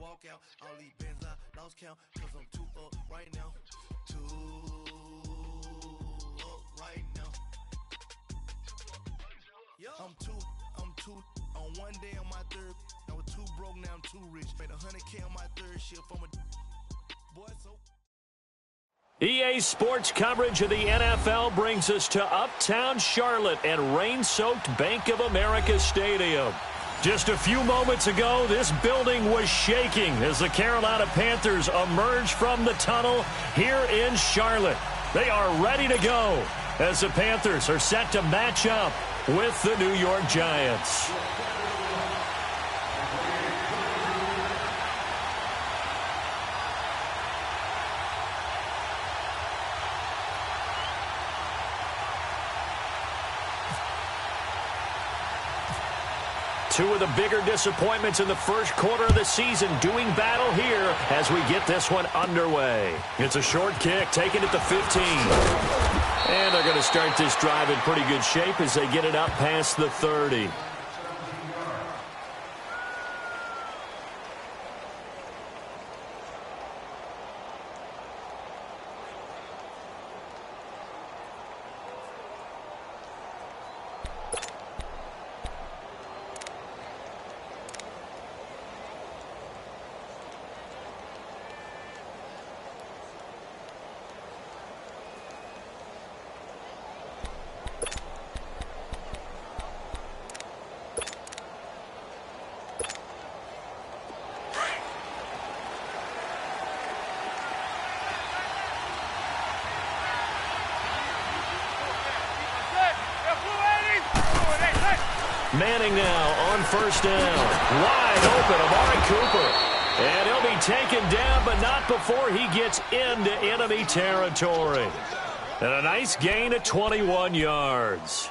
walk out. All these bands I lost count, cause I'm too up right now. Too up right now. I'm too on one day on my third. I was too broke, now I'm too rich. Made 100K on my third shift. I'm a boy, so. EA Sports coverage of the NFL brings us to Uptown Charlotte and rain-soaked Bank of America Stadium. Just a few moments ago, this building was shaking as the Carolina Panthers emerged from the tunnel here in Charlotte. They are ready to go as the Panthers are set to match up with the New York Giants. Two of the bigger disappointments in the first quarter of the season doing battle here as we get this one underway. It's a short kick, taken at the 15. And they're going to start this drive in pretty good shape as they get it up past the 30. Manning now on first down. Wide open, Amari Cooper. And he'll be taken down, but not before he gets into enemy territory. And a nice gain of 21 yards.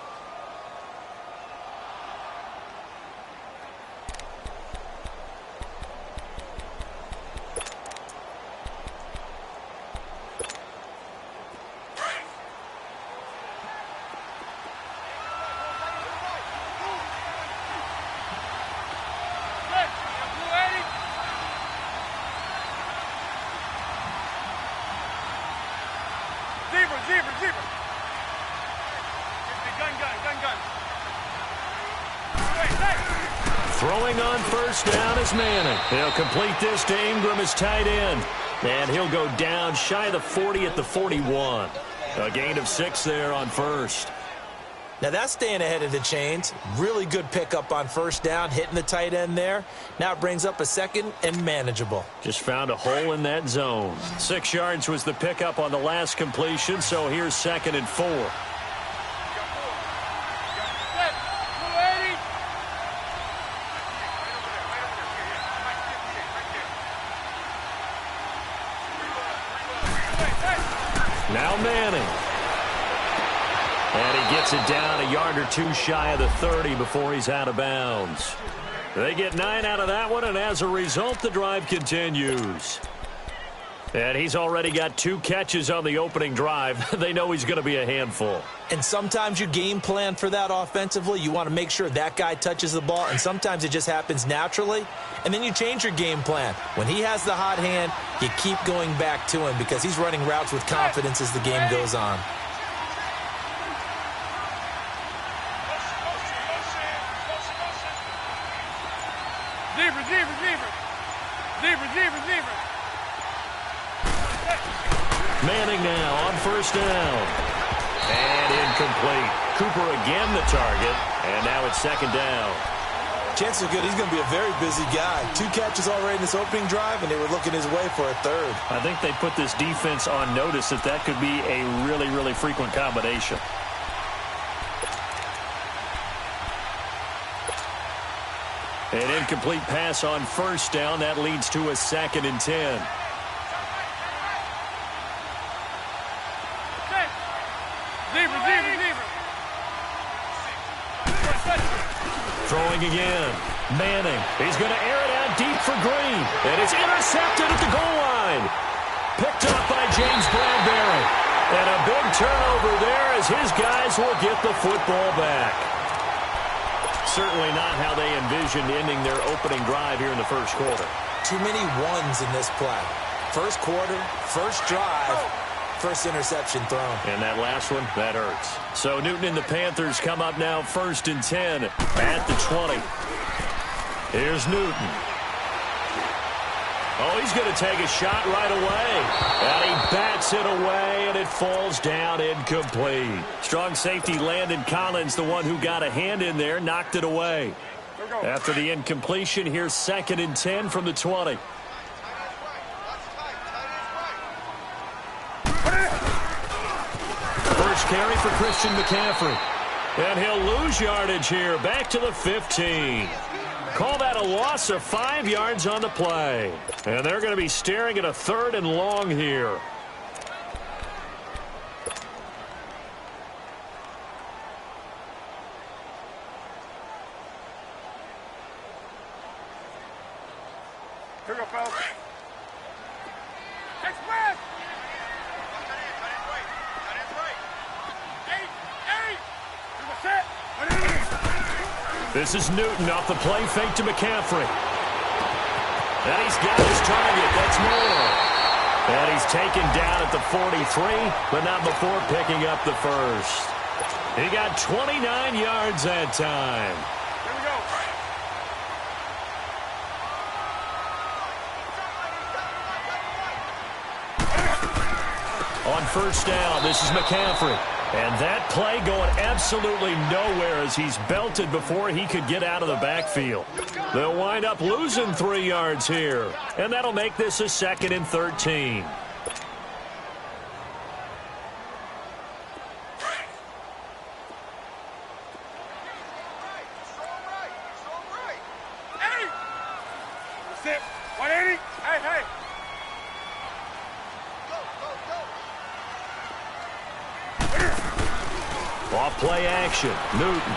Throwing on first down is Manning. He'll complete this to Ingram as tight end. And he'll go down shy of the 40 at the 41. A gain of 6 there on first. Now that's staying ahead of the chains. Really good pickup on first down, hitting the tight end there. Now it brings up a second and manageable. Just found a hole in that zone. 6 yards was the pickup on the last completion, so here's 2nd and 4. Now Manning. And he gets it down a yard or two shy of the 30 before he's out of bounds. They get 9 out of that one, and as a result, the drive continues. And he's already got 2 catches on the opening drive. They know he's going to be a handful. And sometimes you game plan for that offensively. You want to make sure that guy touches the ball, and sometimes it just happens naturally. And then you change your game plan. When he has the hot hand, you keep going back to him because he's running routes with confidence as the game goes on. Manning now on first down. And incomplete. Cooper again the target. And now it's 2nd down. Chances are good he's going to be a very busy guy. 2 catches already in this opening drive, and they were looking his way for a 3rd. I think they put this defense on notice that could be a really, really frequent combination. An incomplete pass on first down. That leads to a 2nd and 10. Throwing again. Manning. He's going to air it out deep for Green. And it's intercepted at the goal line. Picked up by James Bradbury. And a big turnover there as his guys will get the football back. Certainly not how they envisioned ending their opening drive here in the first quarter. Too many ones in this play. First quarter, first drive, first interception thrown. And that last one, that hurts. So Newton and the Panthers come up now 1st and 10 at the 20. Here's Newton. Oh, he's going to take a shot right away. And he bats it away, and it falls down incomplete. Strong safety Landon Collins, the one who got a hand in there, knocked it away. After the incompletion, here's 2nd and 10 from the 20. First carry for Christian McCaffrey. And he'll lose yardage here, back to the 15. Call that a loss of 5 yards on the play. And they're going to be staring at a 3rd and long here. Here we go, fellas. Express! This is Newton off the play fake to McCaffrey. And he's got his target. That's more. And he's taken down at the 43, but not before picking up the first. He got 29 yards that time. Here we go. On first down, this is McCaffrey. And that play going absolutely nowhere as he's belted before he could get out of the backfield. They'll wind up losing 3 yards here. And that'll make this a 2nd and 13. Sit. 180. Hey, hey. Off play action. Newton.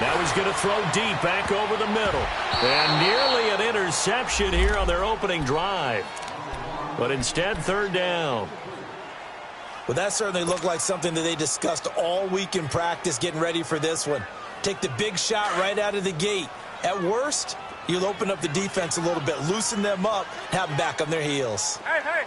Now he's going to throw deep back over the middle. And nearly an interception here on their opening drive. But instead, 3rd down. Well, that certainly looked like something that they discussed all week in practice getting ready for this one. Take the big shot right out of the gate. At worst, you'll open up the defense a little bit, loosen them up, have them back on their heels. Hey, hey.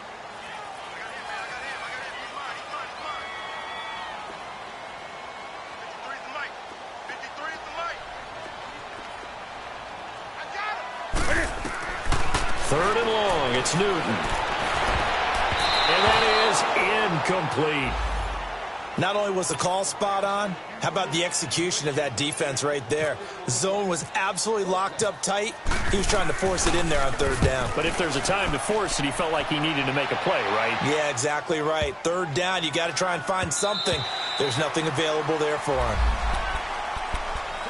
Third and long, it's Newton. And that is incomplete. Not only was the call spot on, how about the execution of that defense right there? The zone was absolutely locked up tight. He was trying to force it in there on 3rd down. But if there's a time to force it, he felt like he needed to make a play, right? Yeah, exactly right. 3rd down, you got to try and find something. There's nothing available there for him.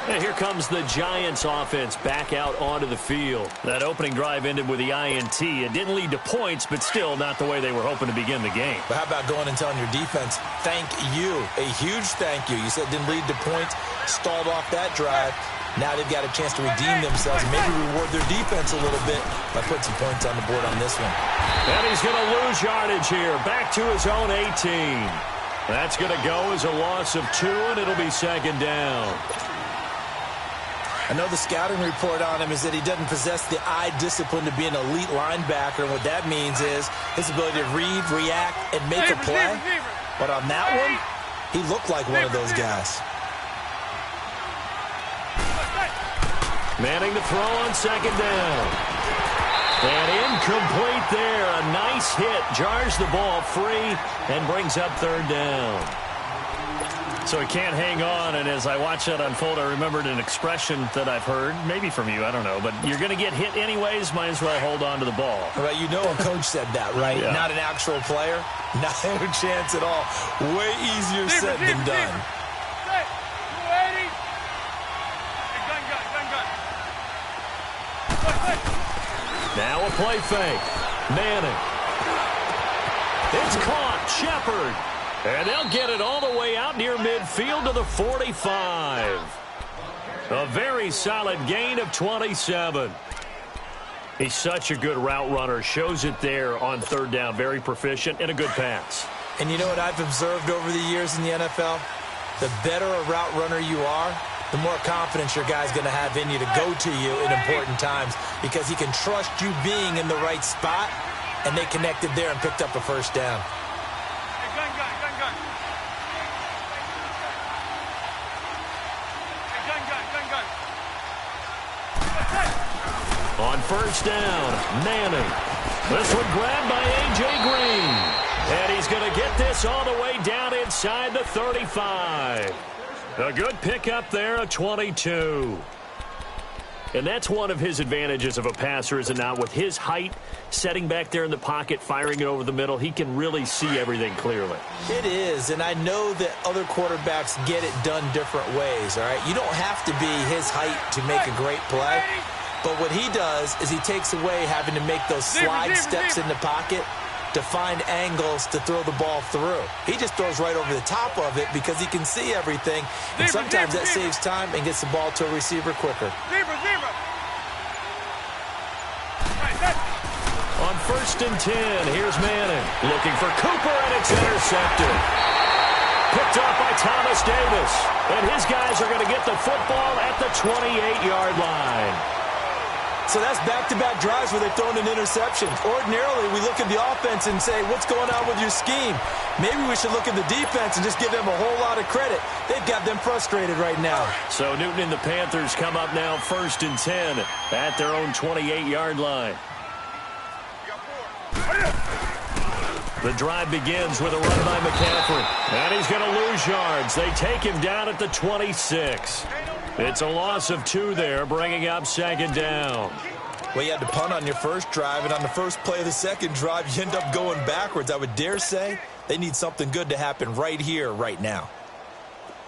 And here comes the Giants offense back out onto the field. That opening drive ended with the INT. It didn't lead to points, but still not the way they were hoping to begin the game. But how about going and telling your defense, thank you, a huge thank you. You said it didn't lead to points, stalled off that drive. Now they've got a chance to redeem themselves and maybe reward their defense a little bit by putting some points on the board on this one. And he's going to lose yardage here, back to his own 18. That's going to go as a loss of 2, and it'll be 2nd down. I know the scouting report on him is that he doesn't possess the eye discipline to be an elite linebacker. And what that means is his ability to read, react, and make a play. But on that one, he looked like one of those guys. Manning to throw on 2nd down. And incomplete there. A nice hit. Jars the ball free and brings up 3rd down. So he can't hang on, and as I watch that unfold, I remembered an expression that I've heard, maybe from you, I don't know, but you're going to get hit anyways, might as well hold on to the ball. Right, you know a coach said that, right? Yeah. Not an actual player. Not a chance at all. Way easier said than done. Now a play fake. Manning. It's caught. Shepard. And they'll get it all the way out near midfield to the 45. A very solid gain of 27. He's such a good route runner. Shows it there on 3rd down. Very proficient and a good pass. And you know what I've observed over the years in the NFL? The better a route runner you are, the more confidence your guy's going to have in you to go to you in important times because he can trust you being in the right spot, and they connected there and picked up a first down. Hey, gun. Hey, gun. On first down, Manning. This one grabbed by A.J. Green. And he's going to get this all the way down inside the 35. A good pickup there, a 22. And that's one of his advantages of a passer, is it not? With his height, setting back there in the pocket, firing it over the middle, he can really see everything clearly. It is, and I know that other quarterbacks get it done different ways, all right? You don't have to be his height to make a great play, but what he does is he takes away having to make those slide steps in the pocket to find angles to throw the ball through. He just throws right over the top of it because he can see everything, and sometimes that saves time and gets the ball to a receiver quicker. On first and 10, here's Manning. Looking for Cooper, and it's intercepted. Picked up by Thomas Davis. And his guys are going to get the football at the 28-yard line. So that's back-to-back drives where they've thrown an interception. Ordinarily, we look at the offense and say, what's going on with your scheme? Maybe we should look at the defense and just give them a whole lot of credit. They've got them frustrated right now. So Newton and the Panthers come up now first and 10 at their own 28-yard line. The drive begins with a run by McCaffrey. And he's going to lose yards. They take him down at the 26. It's a loss of 2 there, bringing up second down. Well, you had to punt on your first drive, and on the first play of the second drive, you end up going backwards. I would dare say they need something good to happen right here, right now.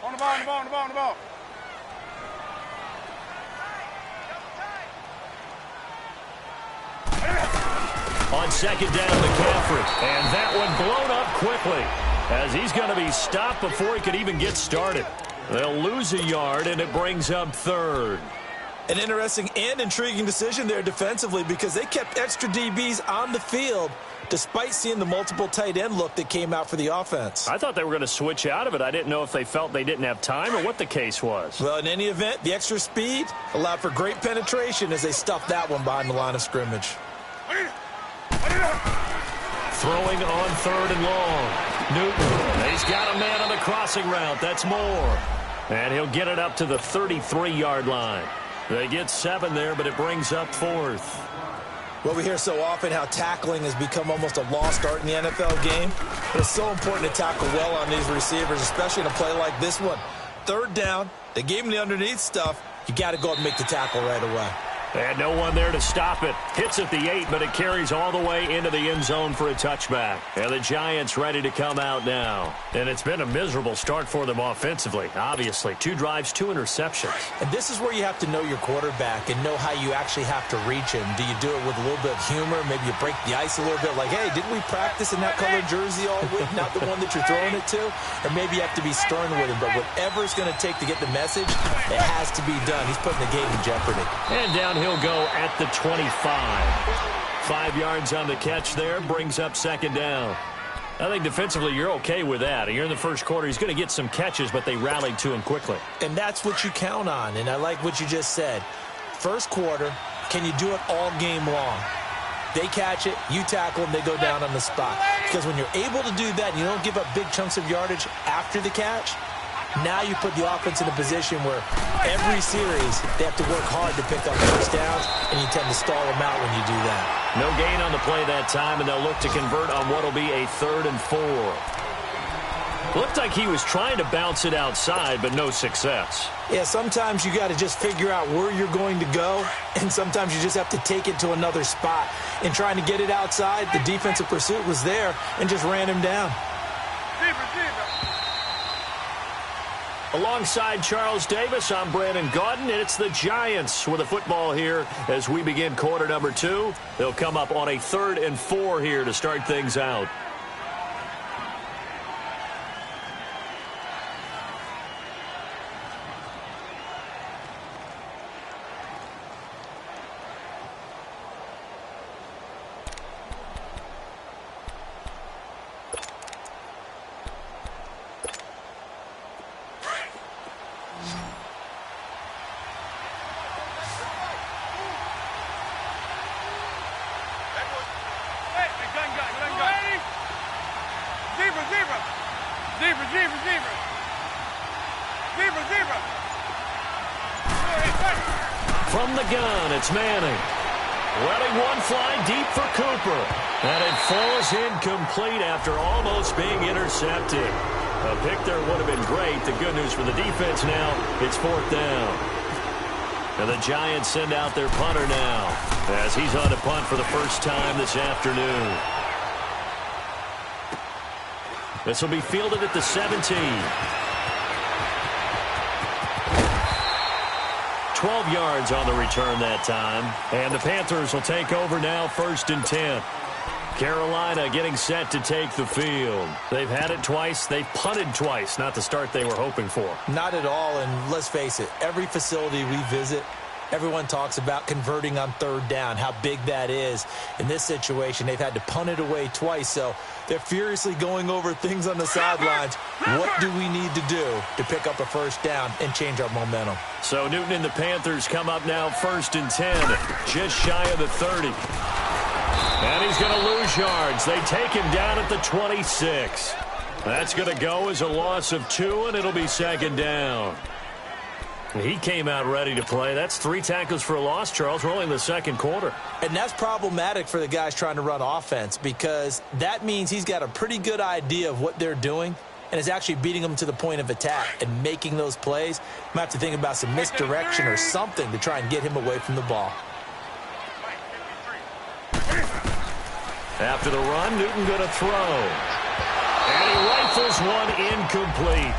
On the ball. On second down, McCaffrey. And that one blown up quickly as he's going to be stopped before he could even get started. They'll lose a yard, and it brings up third. An interesting and intriguing decision there defensively because they kept extra DBs on the field despite seeing the multiple tight end look that came out for the offense. I thought they were going to switch out of it. I didn't know if they felt they didn't have time or what the case was. Well, in any event, the extra speed allowed for great penetration as they stuffed that one behind the line of scrimmage. Throwing on third and long. Newton, he's got a man on the crossing route. That's Moore. And he'll get it up to the 33-yard line. They get 7 there, but it brings up fourth. Well, we hear so often how tackling has become almost a lost art in the NFL game. But it's so important to tackle well on these receivers, especially in a play like this one. Third down, they gave him the underneath stuff. You got to go up and make the tackle right away. And no one there to stop it. Hits at the 8, but it carries all the way into the end zone for a touchback. And the Giants ready to come out now. And it's been a miserable start for them offensively, obviously. 2 drives, 2 interceptions. And this is where you have to know your quarterback and know how you actually have to reach him. Do you do it with a little bit of humor? Maybe you break the ice a little bit like, hey, didn't we practice in that colored jersey all week? Not the one that you're throwing it to? Or maybe you have to be stern with him. But whatever it's going to take to get the message, it has to be done. He's putting the game in jeopardy. And down he'll go at the 25. 5 yards on the catch there, brings up second down. I think defensively you're okay with that. You're in the first quarter. He's going to get some catches, but they rallied to him quickly. And that's what you count on, and I like what you just said. First quarter, can you do it all game long? They catch it, you tackle them, they go down on the spot. Because when you're able to do that and you don't give up big chunks of yardage after the catch, now you put the offense in a position where every series they have to work hard to pick up first downs, and you tend to stall them out when you do that. No gain on the play that time, and they'll look to convert on what will be a 3rd and 4. Looked like he was trying to bounce it outside, but no success. Yeah, sometimes you got to just figure out where you're going to go, and sometimes you just have to take it to another spot. In trying to get it outside, the defensive pursuit was there and just ran him down. Alongside Charles Davis, I'm Brandon Gaudin, and it's the Giants with the football here as we begin quarter number 2. They'll come up on a 3rd and 4 here to start things out. Zebra. From the gun, it's Manning. Letting one fly deep for Cooper. And it falls incomplete after almost being intercepted. A pick there would have been great. The good news for the defense now, it's 4th down. And the Giants send out their punter now, as he's on to punt for the first time this afternoon. This will be fielded at the 17. 12 yards on the return that time. And the Panthers will take over now, 1st and 10. Carolina getting set to take the field. They've had it twice. They've punted twice. Not the start they were hoping for. Not at all, and let's face it, every facility we visit, everyone talks about converting on 3rd down, how big that is. In this situation, they've had to punt it away twice, so they're furiously going over things on the sidelines. What do we need to do to pick up a 1st down and change our momentum? So Newton and the Panthers come up now 1st and 10, just shy of the 30. And he's going to lose yards. They take him down at the 26. That's going to go as a loss of 2, and it'll be 2nd down. He came out ready to play. That's 3 tackles for a loss, Charles. We're only in the 2nd quarter. And that's problematic for the guys trying to run offense, because that means he's got a pretty good idea of what they're doing and is actually beating them to the point of attack and making those plays. Might have to think about some misdirection or something to try and get him away from the ball. After the run, Newton going to throw. And he rifles one incomplete.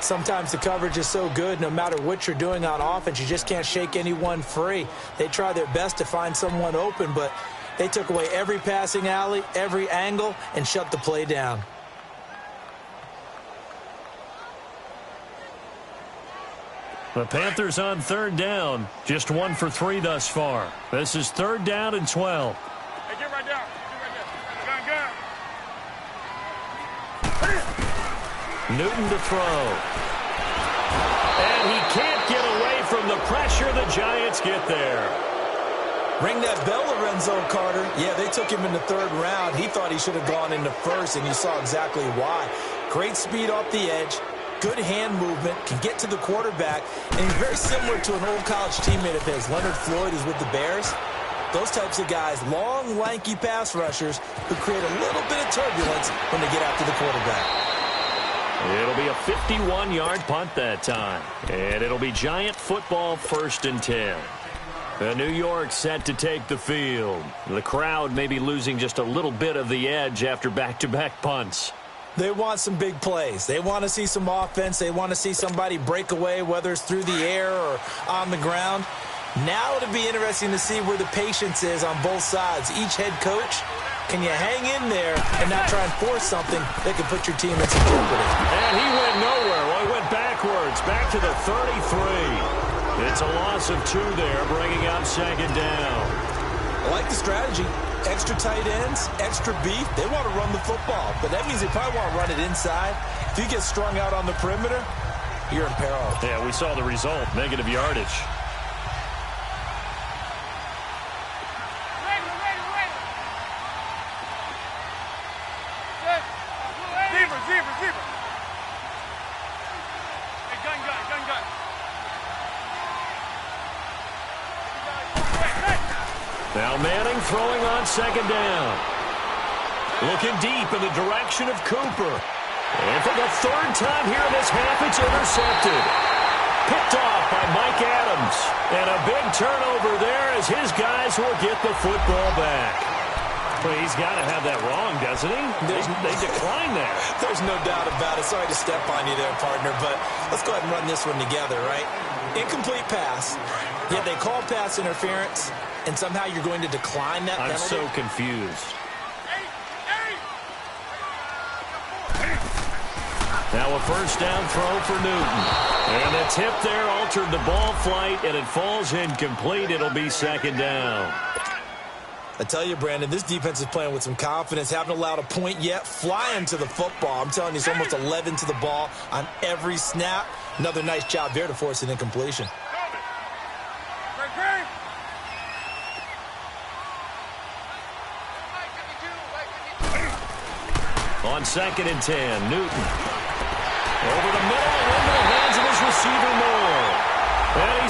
Sometimes the coverage is so good, no matter what you're doing on offense, you just can't shake anyone free. They try their best to find someone open, but they took away every passing alley, every angle, and shut the play down. The Panthers on 3rd down. Just 1 for 3 thus far. This is 3rd down and 12. Hey, get right down. Gun. Newton to throw. And he can't get away from the pressure. The Giants get there. Ring that bell, Lorenzo Carter. Yeah, they took him in the 3rd round. He thought he should have gone in the 1st, and you saw exactly why. Great speed off the edge. Good hand movement, can get to the quarterback, and he's very similar to an old college teammate of his. Leonard Floyd is with the Bears. Those types of guys, long, lanky pass rushers who create a little bit of turbulence when they get after the quarterback. It'll be a 51-yard punt that time. And it'll be Giant football, 1st and 10. New York set to take the field. The crowd may be losing just a little bit of the edge after back-to-back punts. They want some big plays. They want to see some offense. They want to see somebody break away, whether it's through the air or on the ground. Now it'll be interesting to see where the patience is on both sides. Each head coach, can you hang in there and not try and force something that could put your team in some jeopardy? And he went nowhere. Well, he went backwards, back to the 33. It's a loss of 2 there, bringing up 2nd down. I like the strategy. Extra tight ends, extra beef. They want to run the football, but that means they probably want to run it inside. If you get strung out on the perimeter, you're in peril. Yeah, we saw the result, negative yardage. Zebra. Hey, gun. Now Manning throwing on 2nd down. Looking deep in the direction of Cooper. And for the 3rd time here in this half, it's intercepted. Picked off by Mike Adams. And a big turnover there as his guys will get the football back. Well, he's got to have that wrong, doesn't he? They declined that. There's no doubt about it. Sorry to step on you there, partner, but let's go ahead and run this one together, right? Incomplete pass. Yet they call pass interference, and somehow you're going to decline that penalty? I'm so confused. Now a 1st down throw for Newton. And the tip there altered the ball flight, and it falls incomplete. It'll be 2nd down. I tell you, Brandon, this defense is playing with some confidence. Haven't allowed a point yet. Flying to the football. I'm telling you, it's almost 11 to the ball on every snap. Another nice job there to force an incompletion. On 2nd and 10, Newton.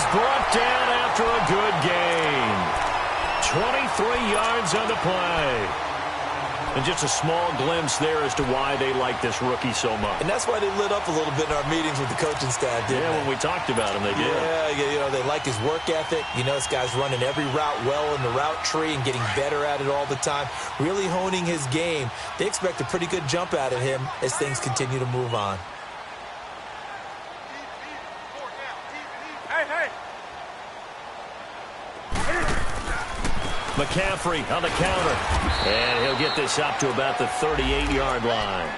he's brought down after a good gain. 23 yards on the play. And just a small glimpse there as to why they like this rookie so much. And that's why they lit up a little bit in our meetings with the coaching staff, didn't they? When we talked about him, they did. Yeah, they like his work ethic. You know, this guy's running every route well in the route tree and getting better at it all the time, really honing his game. They expect a pretty good jump out of him as things continue to move on. McCaffrey on the counter. And he'll get this up to about the 38-yard line.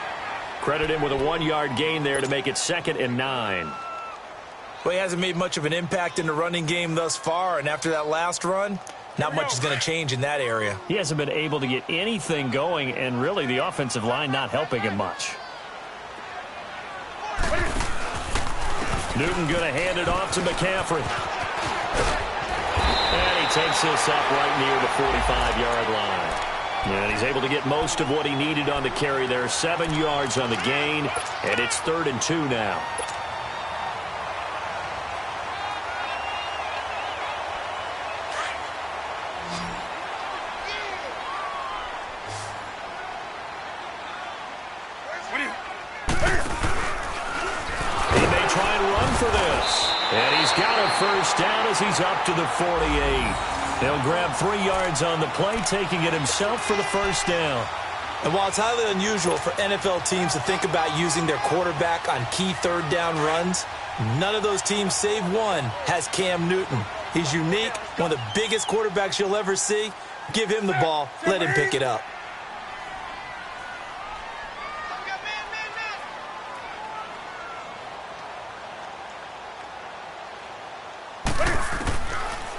Credit him with a 1-yard gain there to make it 2nd and 9. Well, he hasn't made much of an impact in the running game thus far, and after that last run, not much is going to change in that area. He hasn't been able to get anything going, and really the offensive line not helping him much. Newton going to hand it off to McCaffrey. And he takes this up right near the 45-yard line. And he's able to get most of what he needed on the carry there. 7 yards on the gain, and it's 3rd and 2 now. He may try and run for this. And he's got a first down as he's up to the 48. He'll grab 3 yards on the play, taking it himself for the first down. And while it's highly unusual for NFL teams to think about using their quarterback on key 3rd down runs, none of those teams, save one, has Cam Newton. He's unique, one of the biggest quarterbacks you'll ever see. Give him the ball, let him pick it up.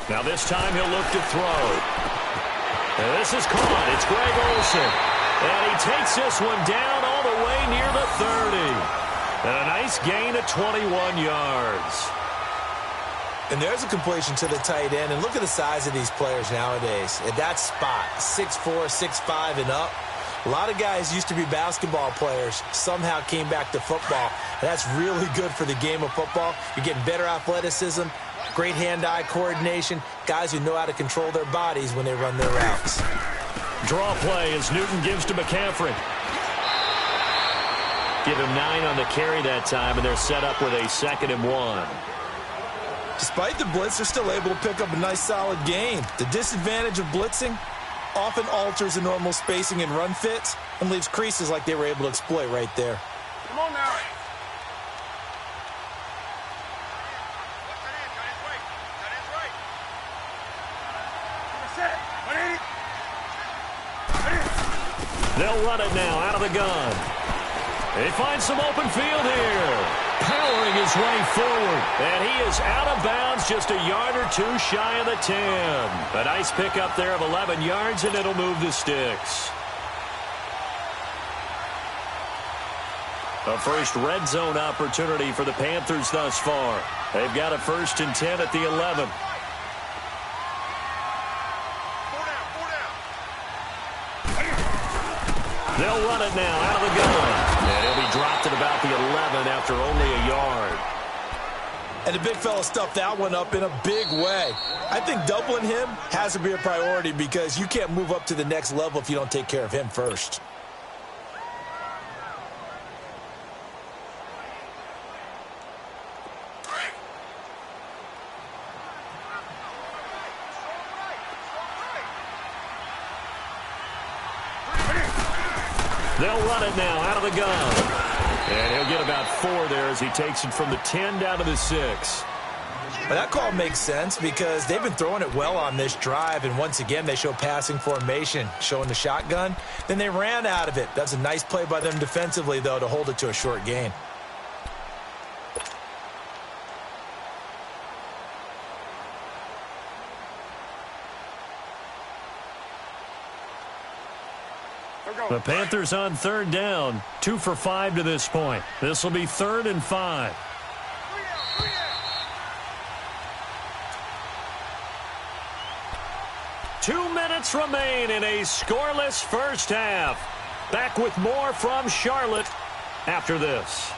Now this time he'll look to throw. And this is caught. It's Greg Olsen. And he takes this one down all the way near the 30. And a nice gain of 21 yards. And there's a completion to the tight end. And look at the size of these players nowadays. At that spot, 6'4", 6'5", and up. A lot of guys used to be basketball players, somehow came back to football. And that's really good for the game of football. You're getting better athleticism, great hand-eye coordination, guys who know how to control their bodies when they run their routes. Draw play as Newton gives to McCaffrey. Give him 9 on the carry that time, and they're set up with a 2nd and 1. Despite the blitz, they're still able to pick up a nice solid gain. The disadvantage of blitzing often alters the normal spacing and run fits and leaves creases like they were able to exploit right there. Come on now. They'll run it now out of the gun. They find some open field here. Powering his way forward. And he is out of bounds just a yard or 2 shy of the 10. A nice pickup there of 11 yards, and it'll move the sticks. A first red zone opportunity for the Panthers thus far. They've got a 1st and 10 at the 11. They'll run it now out of the gun. And he'll be dropped at about the 11 after only a yard. And the big fella stuffed that one up in a big way. I think doubling him has to be a priority because you can't move up to the next level if you don't take care of him first. They'll run it now out of the gun. And he'll get about 4 there as he takes it from the 10 down to the 6. Well, that call makes sense because they've been throwing it well on this drive, and once again they show passing formation, showing the shotgun. Then they ran out of it. That's a nice play by them defensively, though, to hold it to a short gain. The Panthers on 3rd down, 2 for 5 to this point. This will be 3rd and 5. Two minutes remain in a scoreless first half. Back with more from Charlotte after this.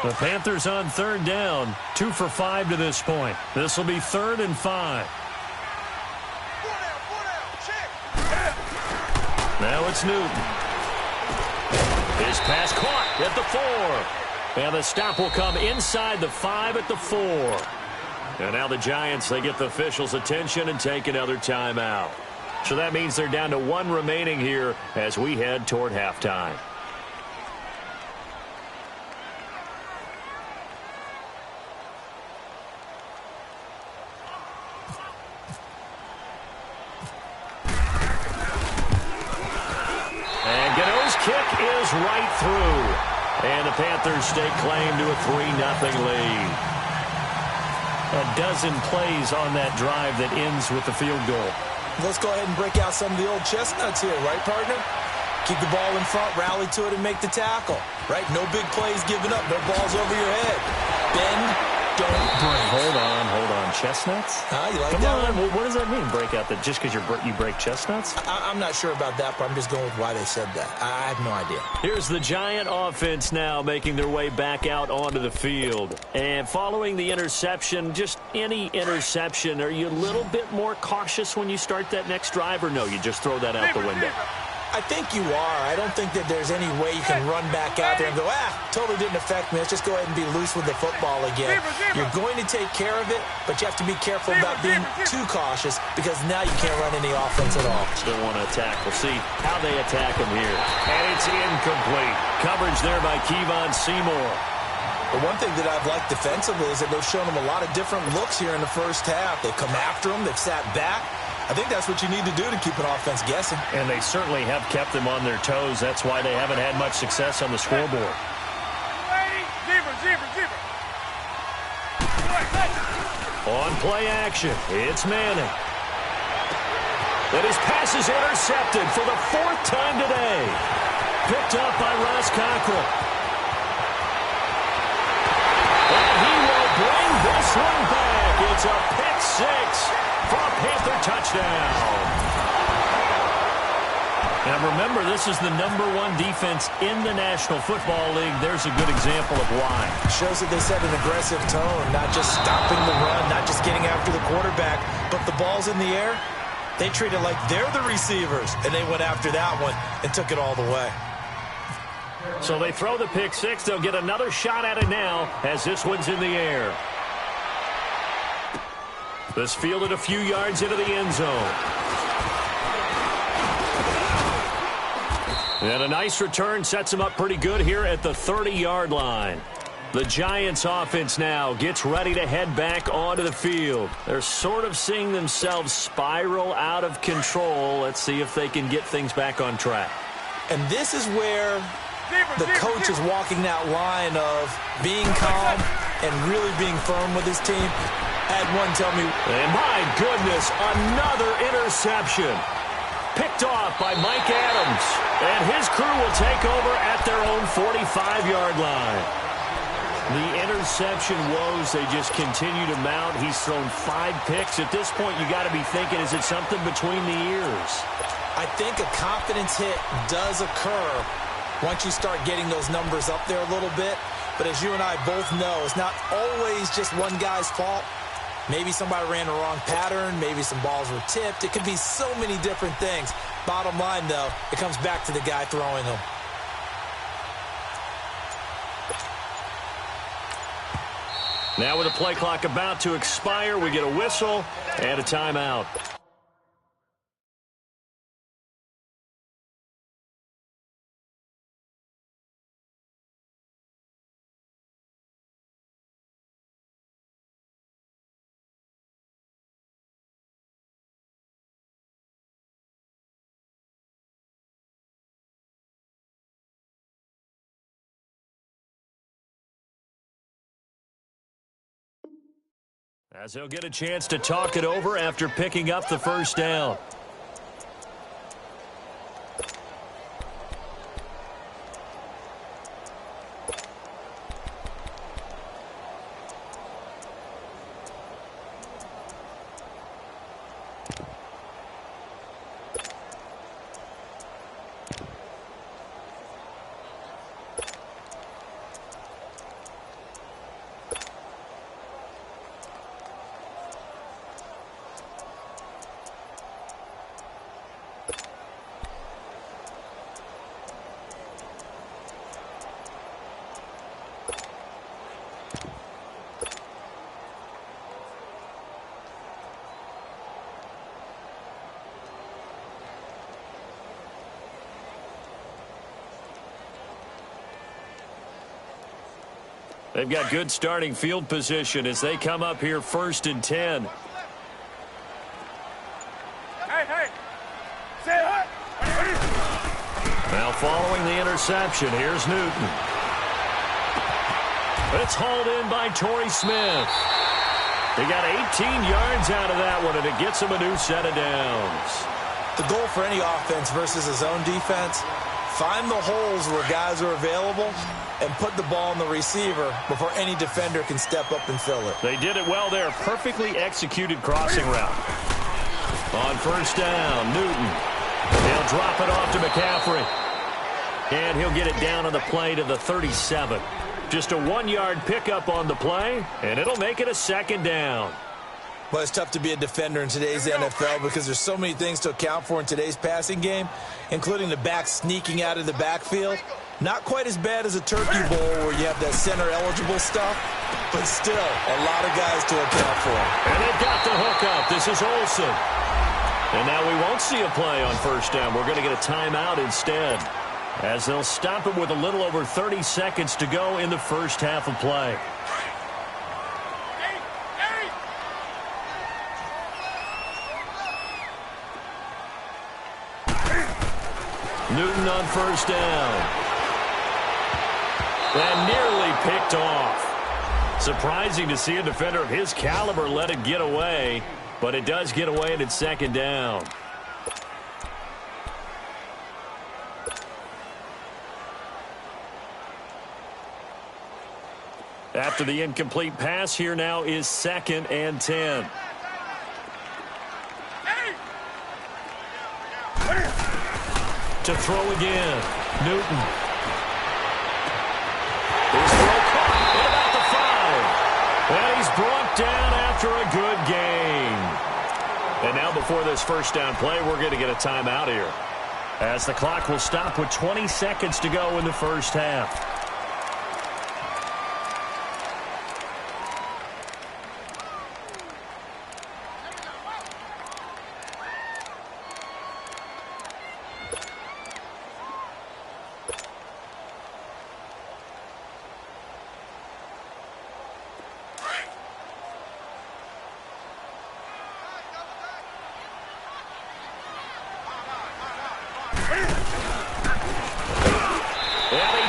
The Panthers on third down, 2 for 5 to this point. This will be 3rd and 5. Now it's Newton. His pass caught at the 4. And the stop will come inside the 5 at the 4. And now the Giants, they get the officials' attention and take another timeout. So that means they're down to 1 remaining here as we head toward halftime. Kick is right through. And the Panthers stake claim to a 3-0 lead. A dozen plays on that drive that ends with the field goal. Let's go ahead and break out some of the old chestnuts here, right, partner? Keep the ball in front, rally to it, and make the tackle, right? No big plays given up, no balls over your head. Bend, don't break. Hold on. Chestnuts? You like Come that on. one? What does that mean, break out? That just because you break chestnuts? I'm not sure about that, but I'm just going with why they said that. I have no idea. Here's the Giant offense now making their way back out onto the field. And following the interception, just any interception, are you a little bit more cautious when you start that next drive, or no, you just throw that out the window? I think you are. I don't think that there's any way you can run back out there and go, totally didn't affect me. Let's just go ahead and be loose with the football again. You're going to take care of it, but you have to be careful about being too cautious because now you can't run any offense at all. Still want to attack. We'll see how they attack him here. And it's incomplete. Coverage there by Kevon Seymour. The one thing that I've liked defensively is that they've shown him a lot of different looks here in the first half. They've come after him. They've sat back. I think that's what you need to do to keep an offense guessing. And they certainly have kept them on their toes. That's why they haven't had much success on the scoreboard. On play action, it's Manning. And his pass is intercepted for the 4th time today. Picked up by Ross Cockrell. And he will bring this one back. It's a pick 6. For a Panther touchdown. Now remember, this is the #1 defense in the National Football League. There's a good example of why. Shows that they set an aggressive tone, not just stopping the run, not just getting after the quarterback, but the ball's in the air. They treat it like they're the receivers, and they went after that one and took it all the way. So they throw the pick 6. They'll get another shot at it now as this one's in the air. This fielded a few yards into the end zone. And a nice return sets him up pretty good here at the 30-yard line. The Giants offense now gets ready to head back onto the field. They're sort of seeing themselves spiral out of control. Let's see if they can get things back on track. And this is where the coach is walking that line of being calm and really being firm with his team. Had one tell me. And my goodness, another interception. Picked off by Mike Adams. And his crew will take over at their own 45-yard line. The interception woes, they just continue to mount. He's thrown 5 picks. At this point, you got to be thinking, is it something between the ears? I think a confidence hit does occur once you start getting those numbers up there a little bit. But as you and I both know, it's not always just one guy's fault. Maybe somebody ran the wrong pattern. Maybe some balls were tipped. It could be so many different things. Bottom line, though, it comes back to the guy throwing them. Now with the play clock about to expire, we get a whistle and a timeout. As he'll get a chance to talk it over after picking up the first down. They've got good starting field position as they come up here 1st and 10. Hey. Say it. Now following the interception, here's Newton. It's hauled in by Torrey Smith. He got 18 yards out of that one, and it gets him a new set of downs. The goal for any offense versus a zone defense, find the holes where guys are available and put the ball in the receiver before any defender can step up and fill it. They did it well there. Perfectly executed crossing route. On 1st down, Newton. He'll drop it off to McCaffrey. And he'll get it down on the play to the 37. Just a 1-yard pickup on the play, and it'll make it a 2nd down. Well, it's tough to be a defender in today's NFL because there's so many things to account for in today's passing game, including the back sneaking out of the backfield. Not quite as bad as a turkey bowl where you have that center-eligible stuff, but still a lot of guys to account for. And they've got the hookup. This is Olsen. And now we won't see a play on 1st down. We're going to get a timeout instead, as they'll stop it with a little over 30 seconds to go in the first half of play. Newton on 1st down. And nearly picked off. Surprising to see a defender of his caliber let it get away, but it does get away and it's 2nd down. After the incomplete pass, here now is 2nd and 10. To throw again, Newton. His throw caught at about the 5. And he's brought down after a good gain. And now before this 1st down play, we're going to get a timeout here, as the clock will stop with 20 seconds to go in the first half.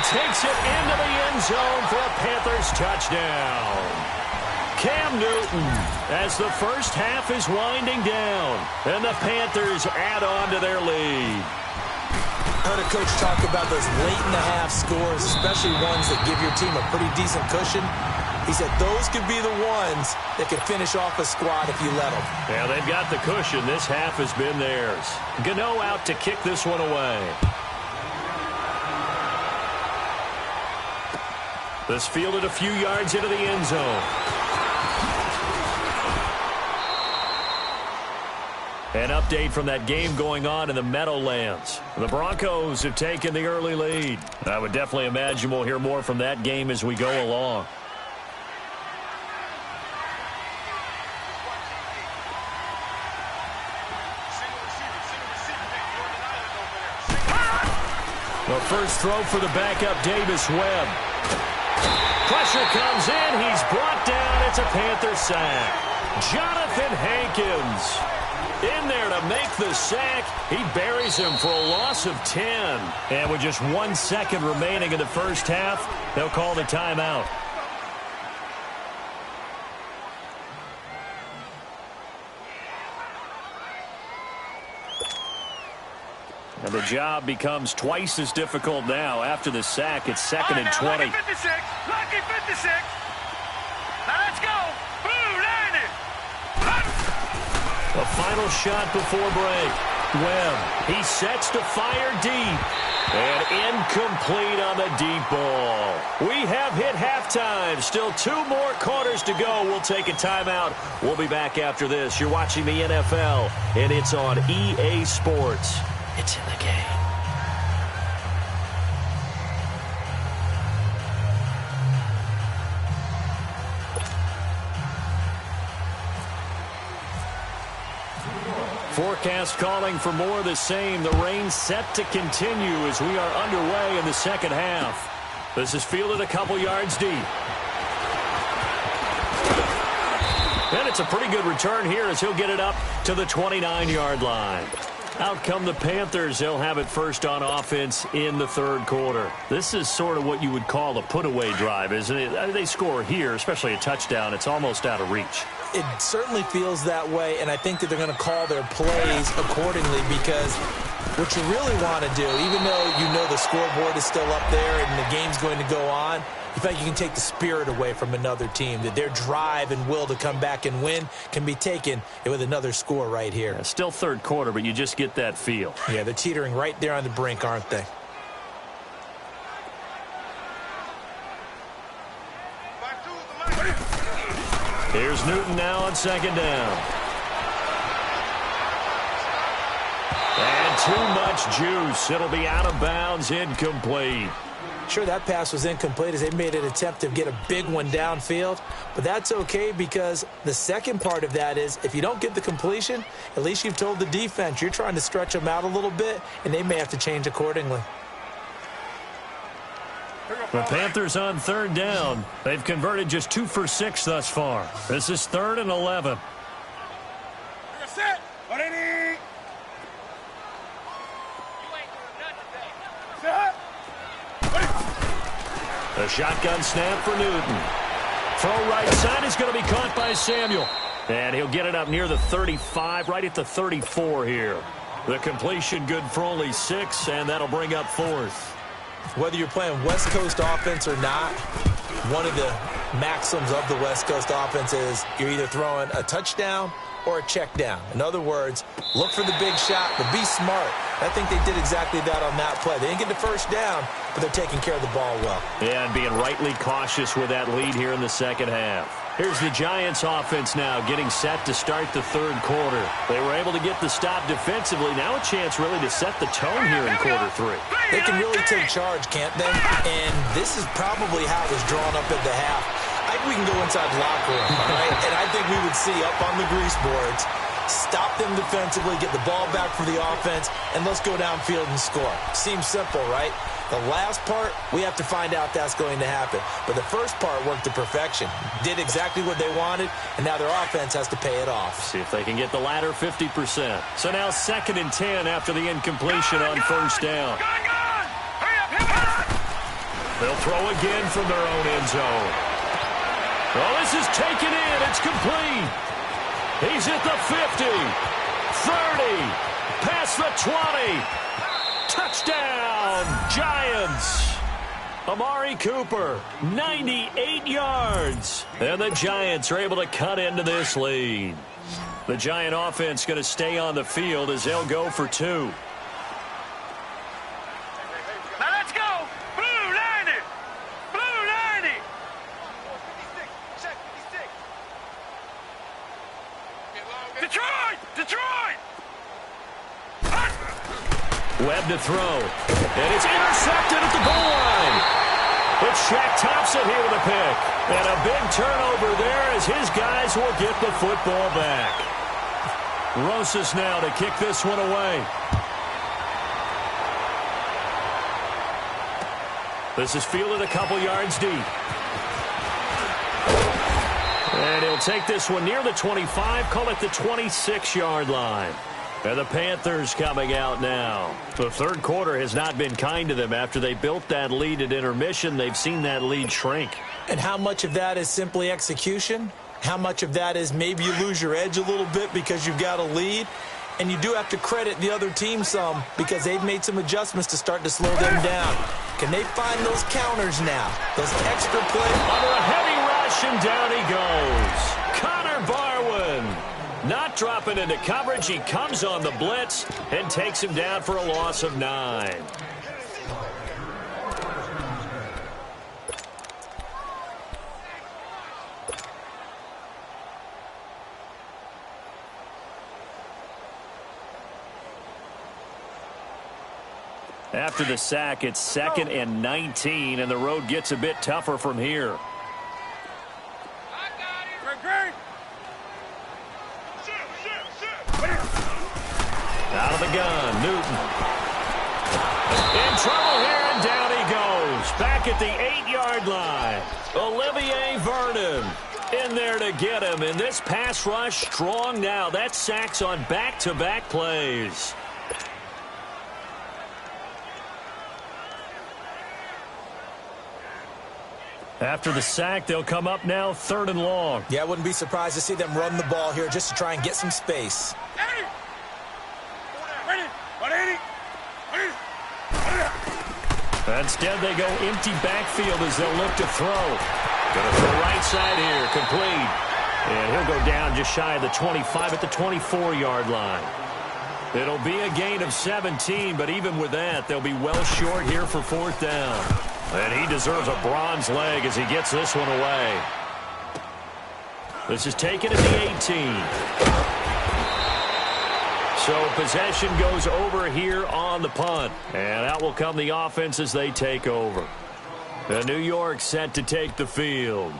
Takes it into the end zone for a Panthers touchdown. Cam Newton, as the first half is winding down, and the Panthers add on to their lead. I heard a coach talk about those late-in-the-half scores, especially ones that give your team a pretty decent cushion. He said those could be the ones that could finish off a squad if you let them. Yeah, they've got the cushion. This half has been theirs. Gano out to kick this one away. This fielded a few yards into the end zone. An update from that game going on in the Meadowlands. The Broncos have taken the early lead. I would definitely imagine we'll hear more from that game as we go along. The first throw for the backup, Davis Webb. Pressure comes in. He's brought down. It's a Panther sack. Jonathan Hankins in there to make the sack. He buries him for a loss of 10. And with just 1 second remaining in the first half, they'll call the timeout. And the job becomes twice as difficult now. After the sack, it's 2nd and 20. Lucky 56. Lucky 56. Now let's go. Boo, 90. The final shot before break. Webb, he sets to fire deep. And incomplete on the deep ball. We have hit halftime. Still 2 more quarters to go. We'll take a timeout. We'll be back after this. You're watching the NFL, and it's on EA Sports. It's in the game. Forecast calling for more of the same. The rain set to continue as we are underway in the second half. This is fielded a couple yards deep. And it's a pretty good return here as he'll get it up to the 29-yard line. Out come the Panthers. They'll have it first on offense in the third quarter. This is sort of what you would call a put-away drive, isn't it? They score here, especially a touchdown. It's almost out of reach. It certainly feels that way, and I think that they're going to call their plays accordingly because what you really want to do, even though you know the scoreboard is still up there and the game's going to go on, you feel like you can take the spirit away from another team, that their drive and will to come back and win can be taken with another score right here. Yeah, still third quarter, but you just get that feel. Yeah, they're teetering right there on the brink, aren't they? Here's Newton now on second down. And too much juice. It'll be out of bounds, incomplete. Sure, that pass was incomplete as they made an attempt to get a big one downfield, but that's okay because the second part of that is if you don't get the completion, at least you've told the defense you're trying to stretch them out a little bit, and they may have to change accordingly. The Panthers on third down. They've converted just 2 for 6 thus far. This is 3rd and 11. The shotgun snap for Newton. Throw right side is going to be caught by Samuel. And he'll get it up near the 35, right at the 34 here. The completion good for only 6, and that'll bring up 4th. Whether you're playing West Coast offense or not, one of the maxims of the West Coast offense is you're either throwing a touchdown or a check down. In other words, look for the big shot, but be smart. I think they did exactly that on that play. They didn't get the first down, but they're taking care of the ball well. Yeah, and being rightly cautious with that lead here in the second half. Here's the Giants offense now getting set to start the third quarter. They were able to get the stop defensively. Now a chance really to set the tone here in quarter 3. They can really take charge, can't they? And this is probably how it was drawn up at the half. I think we can go inside the locker room, all right? And I think we would see up on the grease boards, stop them defensively, get the ball back for the offense, and let's go downfield and score. Seems simple, right? The last part, we have to find out that's going to happen. But the first part worked to perfection. Did exactly what they wanted, and now their offense has to pay it off. See if they can get the latter 50%. So now 2nd and 10 after the incompletion on first down. They'll throw again from their own end zone. Well, this is taken in. It's complete. He's at the 50, 30, past the 20. Touchdown, Giants. Amari Cooper, 98 yards. And the Giants are able to cut into this lead. The Giant offense going to stay on the field as they'll go for 2. Now let's go. Blue 90. Blue 90. Detroit. Detroit. Webb to throw. And it's intercepted at the goal line. It's Shaq Thompson here with a pick. And a big turnover there as his guys will get the football back. Rosas now to kick this one away. This is fielded a couple yards deep. And he'll take this one near the 25, call it the 26-yard line. And the Panthers coming out now. The third quarter has not been kind to them. After they built that lead at intermission, they've seen that lead shrink. And how much of that is simply execution? How much of that is maybe you lose your edge a little bit because you've got a lead? And you do have to credit the other team some because they've made some adjustments to start to slow them down. Can they find those counters now? Those extra plays? Under a heavy rush, and down he goes. Connor Barwin. Not dropping into coverage. He comes on the blitz and takes him down for a loss of 9. After the sack, it's 2nd and 19, and the road gets a bit tougher from here. Out of the gun, Newton. In trouble here, and down he goes. Back at the 8-yard line. Olivier Vernon. In there to get him, and this pass rush strong now. That's sacks on back-to-back plays. After the sack, they'll come up now 3rd and long. Yeah, I wouldn't be surprised to see them run the ball here just to try and get some space. Instead, they go empty backfield as they'll look to throw. Going to throw right side here, complete. And he'll go down just shy of the 25 at the 24-yard line. It'll be a gain of 17, but even with that, they'll be well short here for 4th down. And he deserves a bronze leg as he gets this one away. This is taken at the 18. So possession goes over here on the punt. And out will come the offense as they take over. The New York set to take the field.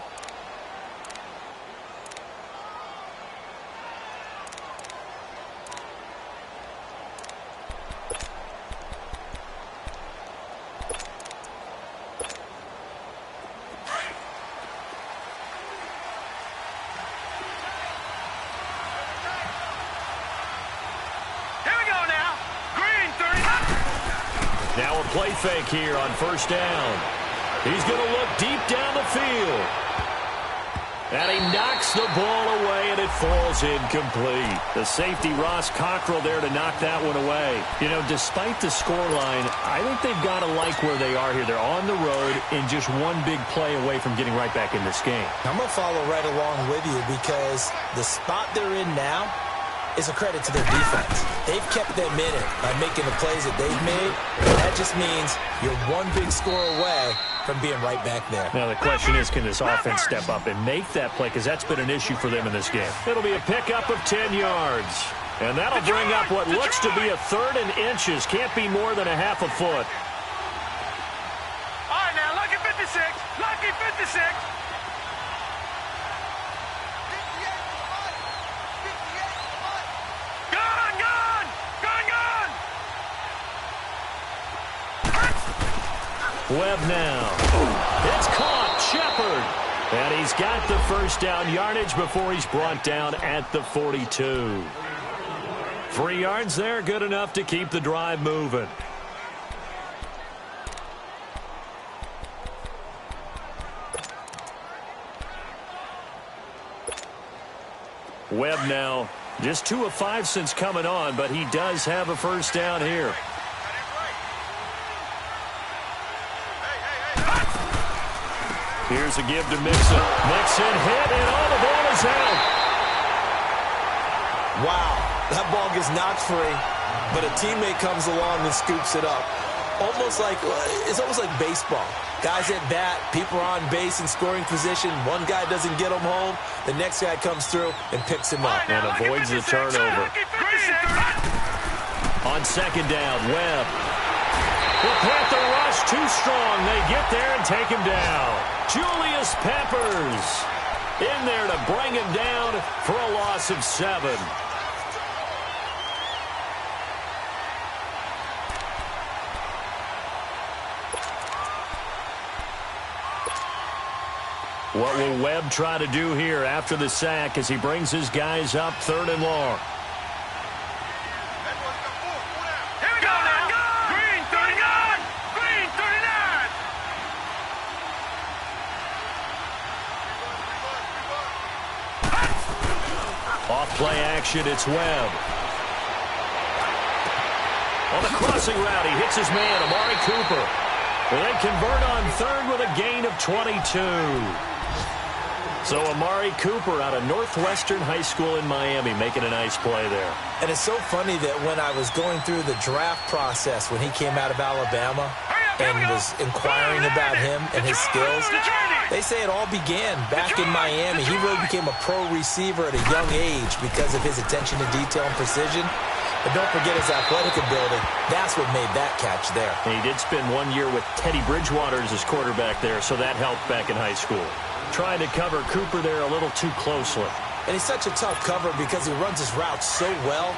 Now a play fake here on 1st down. He's going to look deep down the field. And he knocks the ball away, and it falls incomplete. The safety, Ross Cockrell, there to knock that one away. You know, despite the scoreline, I think they've got to like where they are here. They're on the road and just one big play away from getting right back in this game. I'm going to follow right along with you because the spot they're in now is a credit to their defense. They've kept them in it by making the plays that they've made. That just means you're one big score away from being right back there. Now the question is, can this offense step up and make that play? Because that's been an issue for them in this game. It'll be a pickup of 10 yards. And that'll bring up what looks to be a 3rd and inches. Can't be more than a half a foot. All right, now, lucky 56. Lucky 56. Webb now. It's caught. Shepard. And he's got the 1st down yardage before he's brought down at the 42. 3 yards there, good enough to keep the drive moving. Webb now just 2 of 5 since coming on, but he does have a 1st down here. Here's a give to Mixon. Mixon hit, and all the ball is out. Wow, that ball gets knocked free, but a teammate comes along and scoops it up. It's almost like baseball. Guys at bat, people are on base in scoring position. One guy doesn't get him home. The next guy comes through and picks him up. And avoids the turnover. On 2nd down, Webb. The Panther rush too strong. They get there and take him down. Julius Peppers in there to bring him down for a loss of 7. What will Webb try to do here after the sack as he brings his guys up 3rd and long? Off play action, it's Webb. On the crossing route, he hits his man, Amari Cooper. Well, they convert on 3rd with a gain of 22. So Amari Cooper out of Northwestern High School in Miami making a nice play there. And it's so funny that when I was going through the draft process when he came out of Alabama and was inquiring about him and his skills, they say it all began back in Miami. He really became a pro receiver at a young age because of his attention to detail and precision. But don't forget his athletic ability. That's what made that catch there. And he did spend 1 year with Teddy Bridgewater as his quarterback there, so that helped back in high school. Trying to cover Cooper there a little too closely. And he's such a tough cover because he runs his routes so well.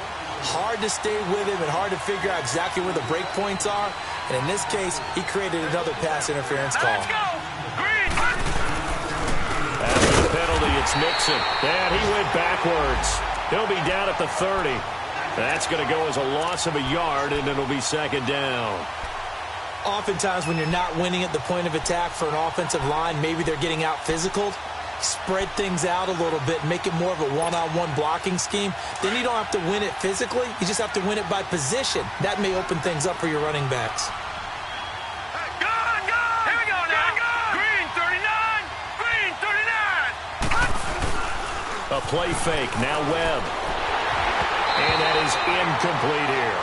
Hard to stay with him and hard to figure out exactly where the break points are. And in this case, he created another pass interference call. Let's go. Green. After the penalty, It's Mixon. And he went backwards. He'll be down at the 30. That's going to go as a loss of a yard, and it'll be second down. Oftentimes when you're not winning at the point of attack for an offensive line, maybe they're getting out physical. Spread things out a little bit, make it more of a one-on-one blocking scheme. Then you don't have to win it physically. You just have to win it by position. That may open things up for your running backs. Here we go now. Green 39. Green 39. A play fake. Now Webb. And that is incomplete here.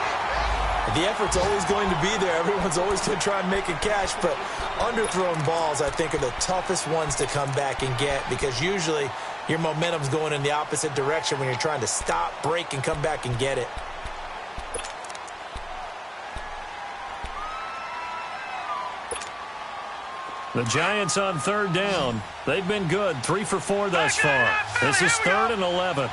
The effort's always going to be there. Everyone's always going to try and make a catch, but underthrown balls, I think, are the toughest ones to come back and get because usually your momentum's going in the opposite direction when you're trying to stop, break, and come back and get it. The Giants on third down. They've been good, 3 for 4 thus far. This is 3rd and 11.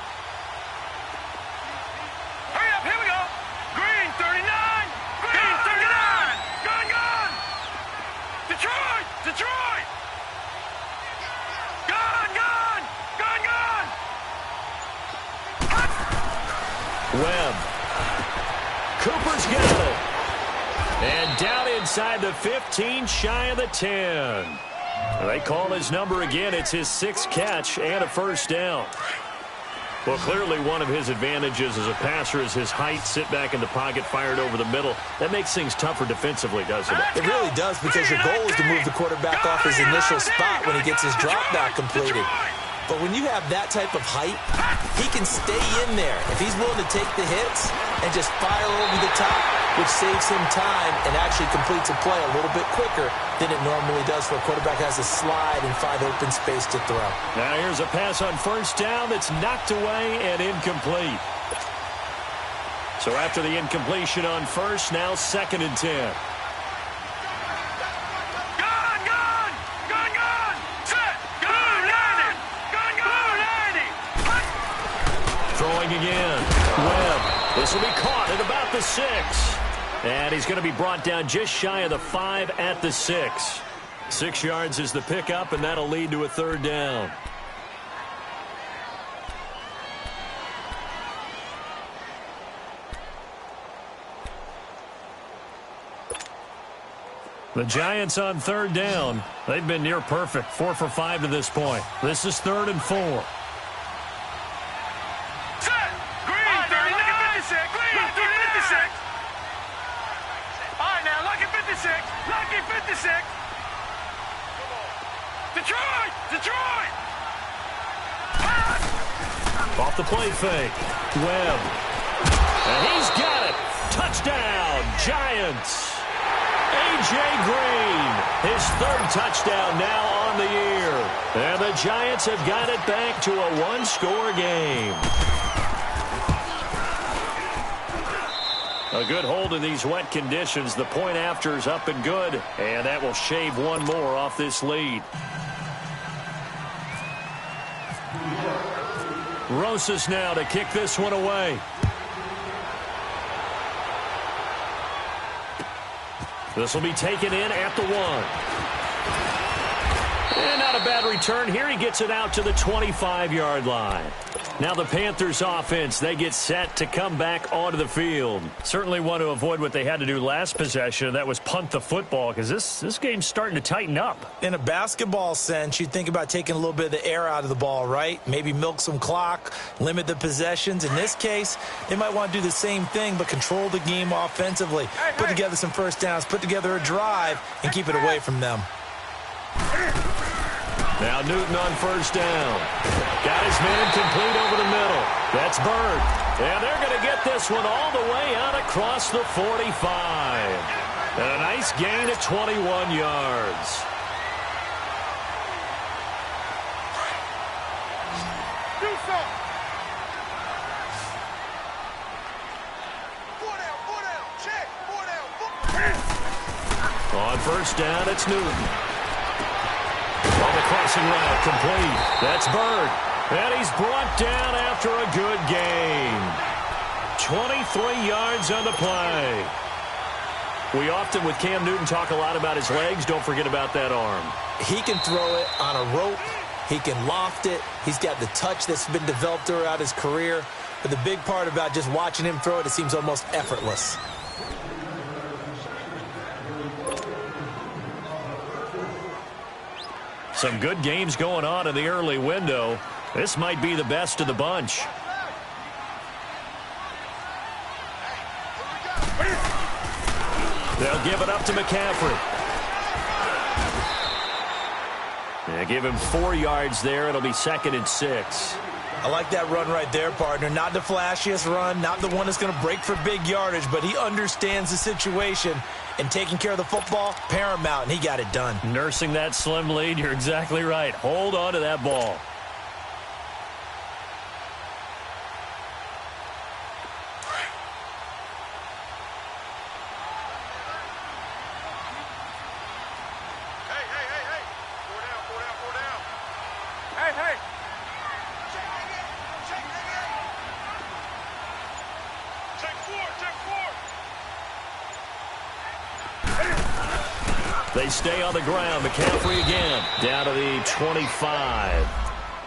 Webb. Cooper's got it. And down inside the 15, shy of the 10. They call his number again. It's his 6th catch and a first down. Well, clearly one of his advantages as a passer is his height, sit back in the pocket, fired over the middle. That makes things tougher defensively, doesn't it? It really does because your goal is to move the quarterback off his initial spot when he gets his drop back completed. But when you have that type of height, he can stay in there. If he's willing to take the hits and just fire over the top, which saves him time and actually completes a play a little bit quicker than it normally does for a quarterback who has to slide and find open space to throw. Now here's a pass on first down that's knocked away and incomplete. So after the incompletion on first, now 2nd and 10. Again. Webb. This will be caught at about the 6. And he's going to be brought down just shy of the 5 at the 6. 6 yards is the pickup, and that'll lead to a 3rd down. The Giants on 3rd down. They've been near perfect. 4 for 5 to this point. This is 3rd and 4. Off the play fake. Webb. And he's got it. Touchdown, Giants. A.J. Green, his 3rd touchdown now on the year. And the Giants have got it back to a 1-score game. A good hold in these wet conditions. The point after is up and good. And that will shave one more off this lead. Rosas now to kick this one away. This will be taken in at the 1. And not a bad return here. He gets it out to the 25-yard line. Now the Panthers offense, they get set to come back onto the field. Certainly want to avoid what they had to do last possession. That was punt the football because this game's starting to tighten up. In a basketball sense, you think about taking a little bit of the air out of the ball, right? Maybe milk some clock, limit the possessions. In this case, they might want to do the same thing but control the game offensively. Put together some first downs, put together a drive, and keep it away from them. Now Newton on first down. Got his man complete over the middle. That's Bird. And they're going to get this one all the way out across the 45. And a nice gain of 21 yards. Do something. 4 down, check, 4 down. On first down, it's Newton. On the crossing route, complete. That's Bird. And he's brought down after a good gain. 23 yards on the play. We often, with Cam Newton, talk a lot about his legs. Don't forget about that arm. He can throw it on a rope. He can loft it. He's got the touch that's been developed throughout his career. But the big part about just watching him throw it, it seems almost effortless. Some good games going on in the early window. This might be the best of the bunch. They'll give it up to McCaffrey. They give him 4 yards there. It'll be 2nd and 6. I like that run right there, partner. Not the flashiest run, not the one that's going to break for big yardage, but he understands the situation, and taking care of the football, paramount, and he got it done. Nursing that slim lead, you're exactly right. Hold on to that ball. They stay on the ground. McCaffrey again. Down to the 25.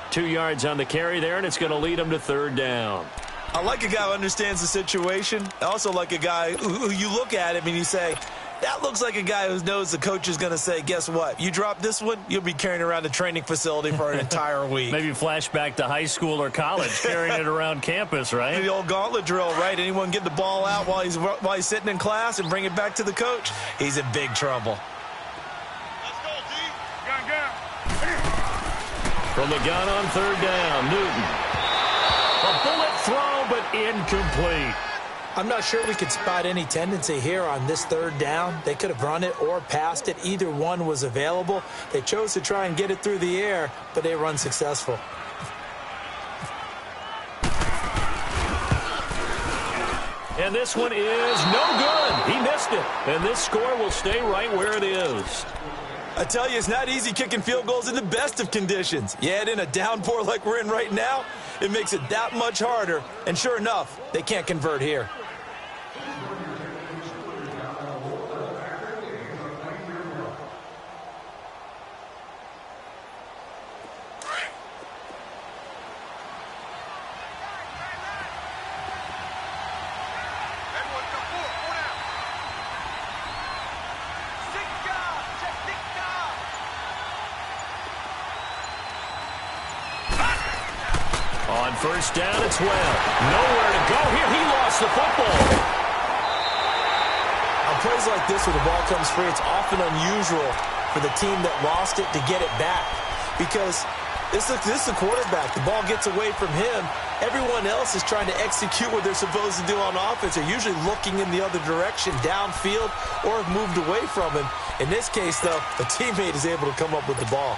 2 yards on the carry there, and it's going to lead them to 3rd down. I like a guy who understands the situation. I also like a guy who you look at him and you say, that looks like a guy who knows the coach is going to say, guess what? You drop this one, you'll be carrying around the training facility for an entire week. Maybe flashback to high school or college, carrying it around campus, right? The old gauntlet drill, right? Anyone get the ball out while he's sitting in class and bring it back to the coach? He's in big trouble. From the gun on 3rd down, Newton. A bullet throw, but incomplete. I'm not sure we could spot any tendency here on this 3rd down. They could have run it or passed it. Either one was available. They chose to try and get it through the air, but they were unsuccessful. And this one is no good. He missed it. And this score will stay right where it is. I tell you, it's not easy kicking field goals in the best of conditions. Yet in a downpour like we're in right now, it makes it that much harder. And sure enough, they can't convert here. On 1st down, it's Webb. Nowhere to go here. He lost the football. On plays like this where the ball comes free, it's often unusual for the team that lost it to get it back. Because this is the quarterback. The ball gets away from him. Everyone else is trying to execute what they're supposed to do on offense. They're usually looking in the other direction, downfield, or have moved away from him. In this case, though, a teammate is able to come up with the ball.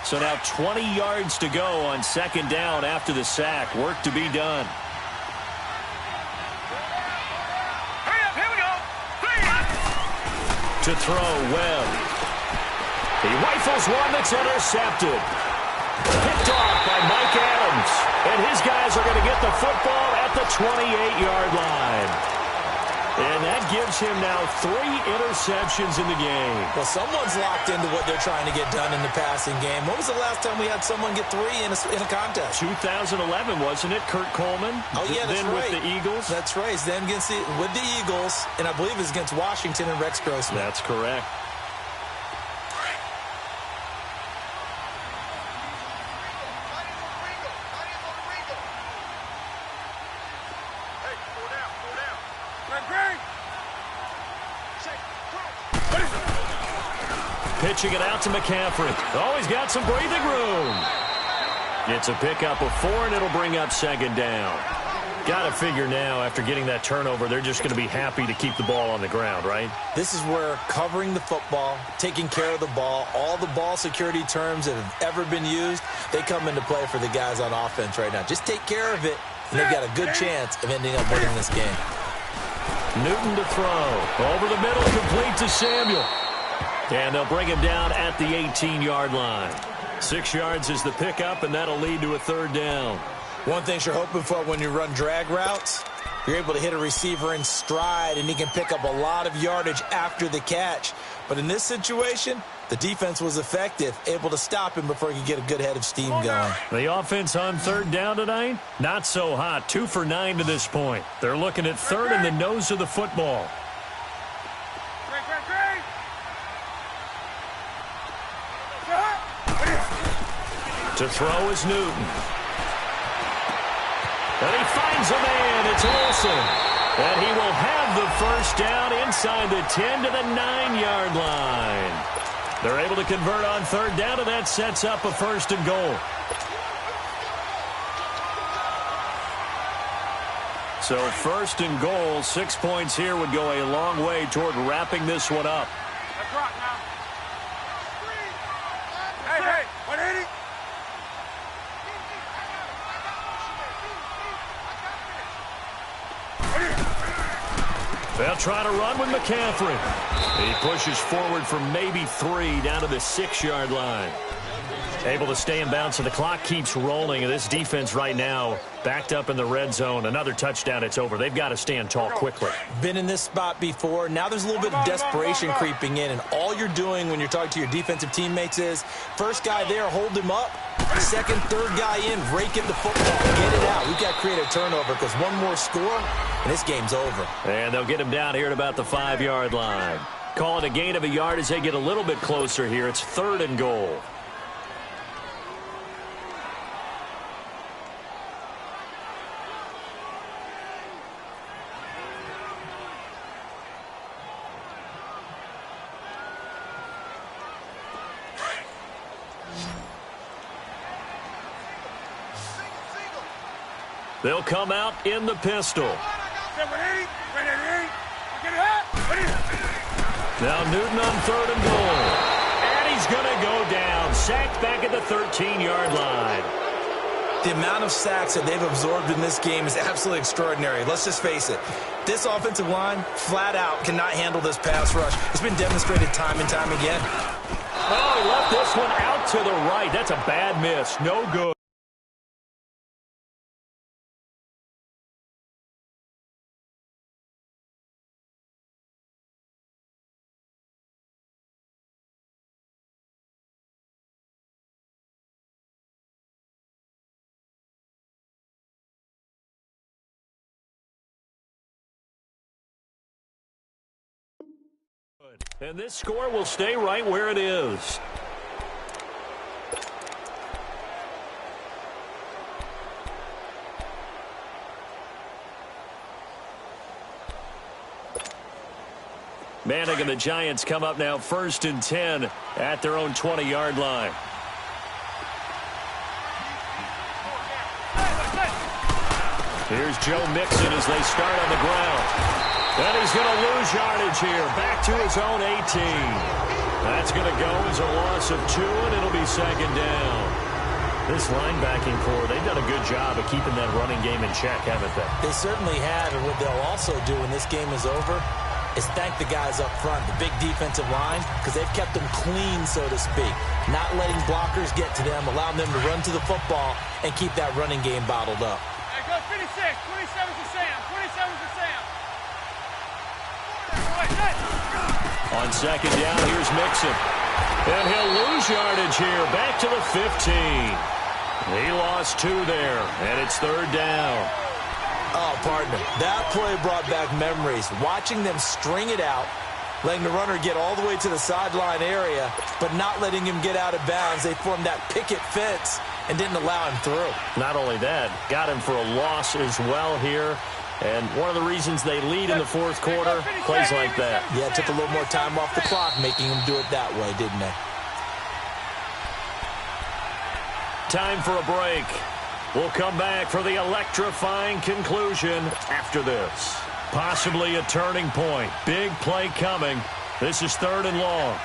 So now 20 yards to go on 2nd down after the sack. Work to be done. Hurry up, here we go. To throw, Webb. He rifles one that's intercepted. Picked off by Mike Adams. And his guys are going to get the football at the 28-yard line. And that gives him now 3 interceptions in the game. Well, someone's locked into what they're trying to get done in the passing game. When was the last time we had someone get 3 in a contest? 2011, wasn't it? Kurt Coleman. Oh, yeah, that's then right. With the Eagles. That's right. Then with the Eagles, and I believe it's against Washington and Rex Grossman. That's correct. Pitching it out to McCaffrey. Oh, he's got some breathing room. It's a pickup of 4, and it'll bring up 2nd down. Got to figure now, after getting that turnover, they're just going to be happy to keep the ball on the ground, right? This is where covering the football, taking care of the ball, all the ball security terms that have ever been used, they come into play for the guys on offense right now. Just take care of it, and they've got a good chance of ending up winning this game. Newton to throw. Over the middle, complete to Samuel. And they'll bring him down at the 18-yard line. 6 yards is the pickup, and that'll lead to a 3rd down. One thing you're hoping for when you run drag routes, you're able to hit a receiver in stride, and he can pick up a lot of yardage after the catch. But in this situation, The defense was effective, able to stop him before he could get a good head of steam going. The offense on third down tonight, not so hot. 2 for 9 to this point. They're looking at third in the nose of the football. To throw is Newton. And he finds a man. It's Olsen. And he will have the first down inside the 10 to the 9-yard line. They're able to convert on third down, and that sets up a first and goal. So first and goal, 6 points here would go a long way toward wrapping this one up. Let's rock now. Hey, 180. They'll try to run with McCaffrey. He pushes forward for maybe 3 down to the 6-yard line. Able to stay in bounds, so the clock keeps rolling. And this defense right now backed up in the red zone. Another touchdown, it's over. They've got to stand tall quickly. Been in this spot before. Now there's a little bit of desperation creeping in. And all you're doing when you're talking to your defensive teammates is, first guy there, hold him up. Second, third guy in, rake at the football. Get it out. We've got to create a turnover because one more score, and this game's over. And they'll get him down here at about the 5-yard line. Call it a gain of a yard as they get a little bit closer here. It's third and goal. They'll come out in the pistol. Now Newton on third and goal. And he's going to go down. Sacked back at the 13-yard line. The amount of sacks that they've absorbed in this game is absolutely extraordinary. Let's just face it. This offensive line, flat out, cannot handle this pass rush. It's been demonstrated time and time again. Oh, he left this one out to the right. That's a bad miss. No good. And this score will stay right where it is. Manning and the Giants come up now first and 10 at their own 20-yard line. Here's Joe Mixon as they start on the ground. And he's going to lose yardage here. Back to his own 18. That's going to go as a loss of 2, and it'll be second down. This linebacking core, they've done a good job of keeping that running game in check, haven't they? They certainly have, and what they'll also do when this game is over is thank the guys up front, the big defensive line, because they've kept them clean, so to speak. Not letting blockers get to them, allowing them to run to the football and keep that running game bottled up. Hey, go 56. 27 for Sam. 27 for Sam. On second down, here's Mixon. And he'll lose yardage here. Back to the 15. He lost 2 there, and it's third down. Oh, partner, that play brought back memories. Watching them string it out, letting the runner get all the way to the sideline area, but not letting him get out of bounds. They formed that picket fence and didn't allow him through. Not only that, got him for a loss as well here. And one of the reasons they lead in the fourth quarter, plays like that. Yeah, it took a little more time off the clock, making them do it that way, didn't they? Time for a break. We'll come back for the electrifying conclusion after this. Possibly a turning point. Big play coming. This is third and long.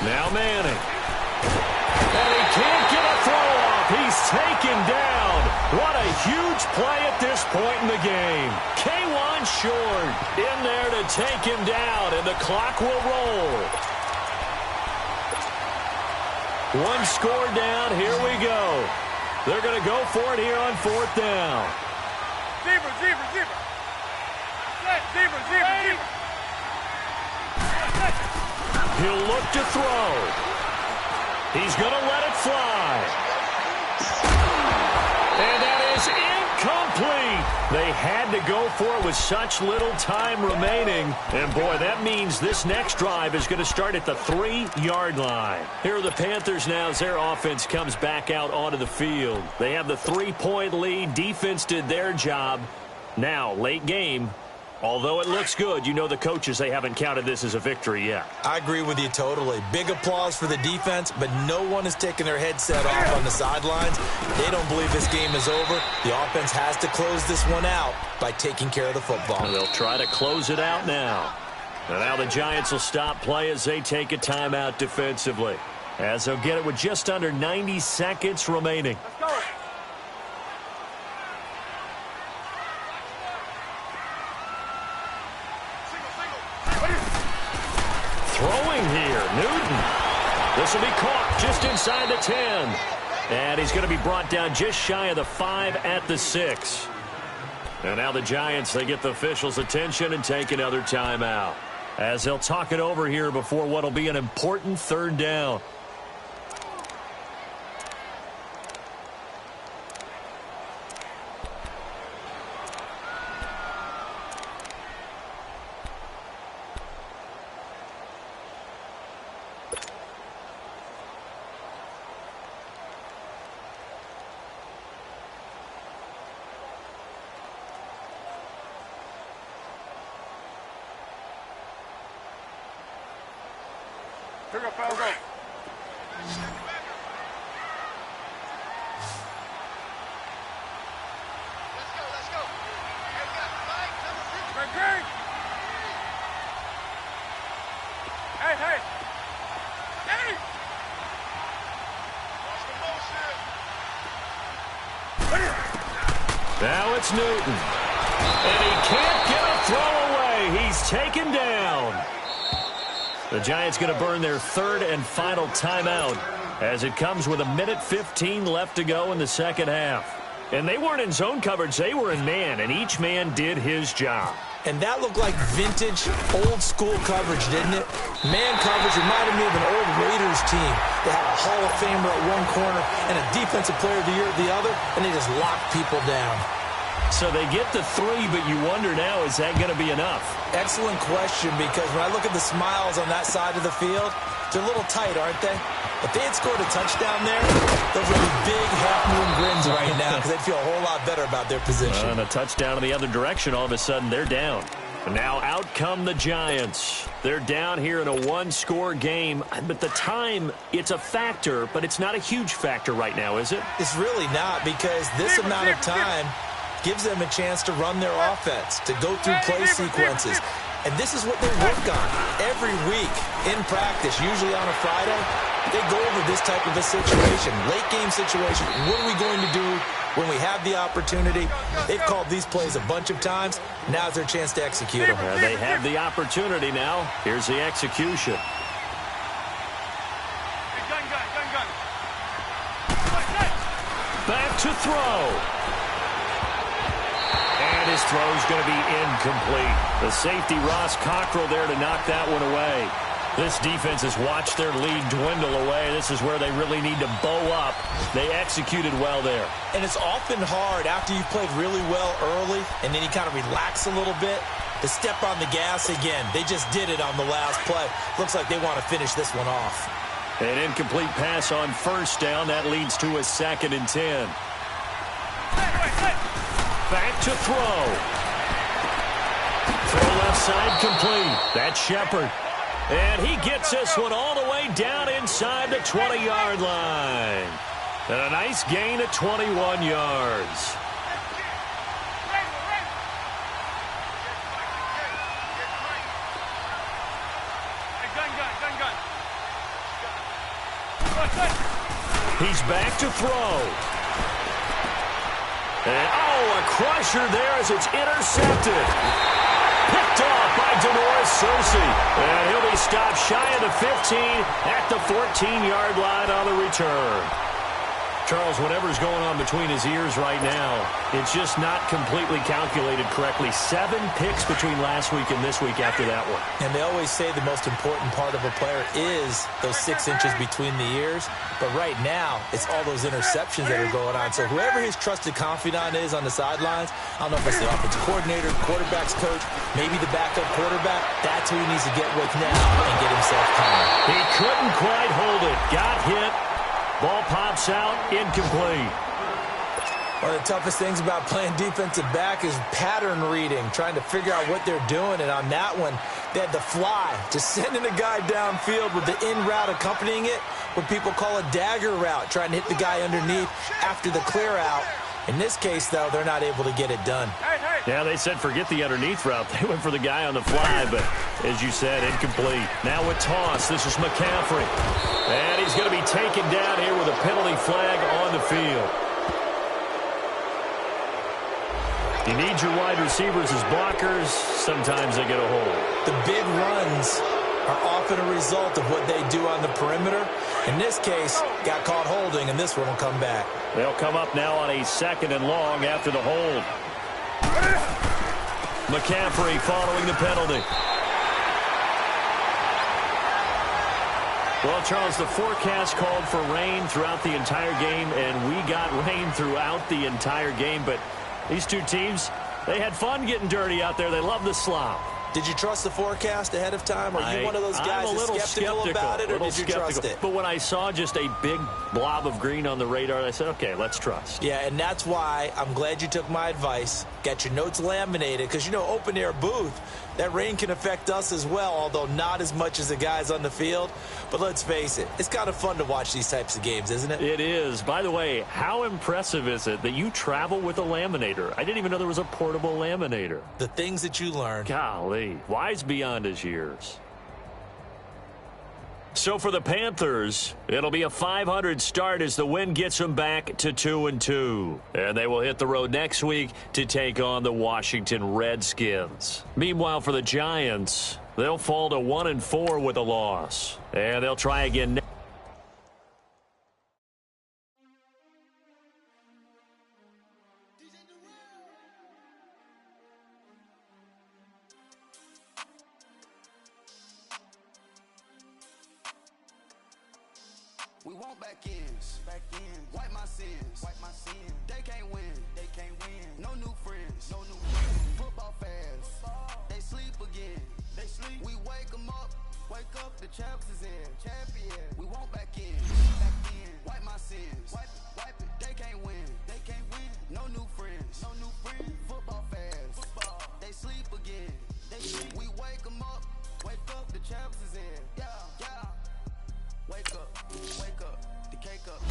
Now Manning. And he can't get a throw off. He's taken down. What a huge play at this point in the game. K1 Short in there to take him down, and the clock will roll. One score down. Here we go. They're going to go for it here on 4th down. Zebra, zebra, zebra. Zebra, zebra, zebra. He'll look to throw. He's going to let it fly. And that is incomplete. They had to go for it with such little time remaining. And, boy, that means this next drive is going to start at the 3-yard line. Here are the Panthers now as their offense comes back out onto the field. They have the 3-point lead. Defense did their job. Now, late game. Although it looks good, you know the coaches, they haven't counted this as a victory yet. I agree with you totally. Big applause for the defense, but no one is taking their headset off on the sidelines. They don't believe this game is over. The offense has to close this one out by taking care of the football. And they'll try to close it out now. And now the Giants will stop play as they take a timeout defensively. As they'll get it with just under 90 seconds remaining. Let's go. Throwing here, Newton. This will be caught just inside the 10. And he's going to be brought down just shy of the 5 at the 6. And now the Giants, they get the officials' attention and take another timeout. As they'll talk it over here before what will be an important 3rd down. Here we go, Go. Let's go. Greg. Hey. Now it's Newton. And he can't get a throw away. He's taken down. The Giants going to burn their 3rd and final timeout as it comes with 1:15 left to go in the second half. And they weren't in zone coverage. They were in man, and each man did his job. And that looked like vintage, old-school coverage, didn't it? Man coverage reminded me of an old Raiders team. They had a Hall of Famer at one corner and a Defensive Player of the Year at the other, and they just locked people down. So they get the 3, but you wonder now, is that going to be enough? Excellent question, because when I look at the smiles on that side of the field, they're a little tight, aren't they? If they had scored a touchdown there, those would be big half-moon grins right now because they'd feel a whole lot better about their position. And a touchdown in the other direction, all of a sudden they're down. And now out come the Giants. They're down here in a 1-score game. But the time, it's a factor, but it's not a huge factor right now, is it? It's really not, because this amount of time gives them a chance to run their offense, to go through play sequences. And this is what they work on every week in practice, usually on a Friday. They go over this type of a situation, late game situation. What are we going to do when we have the opportunity? They've called these plays a bunch of times. Now's their chance to execute them. They have the opportunity now. Here's the execution. Gun. Back to throw. And his throw's going to be incomplete. The safety, Ross Cockrell, there to knock that one away. This defense has watched their lead dwindle away. This is where they really need to bow up. They executed well there. And it's often hard after you've played really well early and then you kind of relax a little bit to step on the gas again. They just did it on the last play. Looks like they want to finish this one off. An incomplete pass on 1st down. That leads to a 2nd and 10. Back to throw. Throw left side complete. That's Shepard. And he gets this one all the way down inside the 20-yard line. And a nice gain of 21 yards. He's back to throw. And, a crusher there as it's intercepted. Picked off by DeMaurice Cersei. And he'll be stopped shy of the 15 at the 14-yard line on the return. Charles, whatever's going on between his ears right now, it's just not completely calculated correctly. 7 picks between last week and this week after that one. And they always say the most important part of a player is those 6 inches between the ears. But right now, it's all those interceptions that are going on. So whoever his trusted confidant is on the sidelines, I don't know if it's the offensive coordinator, quarterback's coach, maybe the backup quarterback, that's who he needs to get with now and get himself calm. He couldn't quite hold it. Got hit. Ball pops out, incomplete. One of the toughest things about playing defensive back is pattern reading, trying to figure out what they're doing. And on that one, they had the fly, just sending a guy downfield with the in route accompanying it, what people call a dagger route, trying to hit the guy underneath after the clear out. In this case, though, they're not able to get it done. Yeah, they said forget the underneath route. They went for the guy on the fly, but as you said, incomplete. Now a toss. This is McCaffrey. And he's going to be taken down here with a penalty flag on the field. You need your wide receivers as blockers. Sometimes they get a hold. The big runs are often a result of what they do on the perimeter. In this case, got caught holding, and this one will come back. They'll come up now on a 2nd and long after the hold. McCaffrey following the penalty. Well, Charles, the forecast called for rain throughout the entire game, and we got rain throughout the entire game. But these two teams, they had fun getting dirty out there. They love the slop. Did you trust the forecast ahead of time? Are you one of those guys that's skeptical about it, or did you trust it? But when I saw just a big blob of green on the radar, I said, okay, let's trust. Yeah, and that's why I'm glad you took my advice. Got your notes laminated, because, you know, open-air booth, that rain can affect us as well, although not as much as the guys on the field. But let's face it, it's kind of fun to watch these types of games, isn't it? It is. By the way, how impressive is it that you travel with a laminator? I didn't even know there was a portable laminator. The things that you learn. Golly, wise beyond his years. So for the Panthers, it'll be a .500 start as the win gets them back to 2-2. And they will hit the road next week to take on the Washington Redskins. Meanwhile, for the Giants, they'll fall to 1-4 with a loss. And they'll try again next. We want back ends, wipe my sins, they can't win, no new friends, football fans, they sleep again, we wake them up, the champs is in, we want back ends, wipe my sins, wipe it, they can't win, no new friends, football fans, they sleep again, we wake them up, the champs is in, yeah. Wake up, the cake up,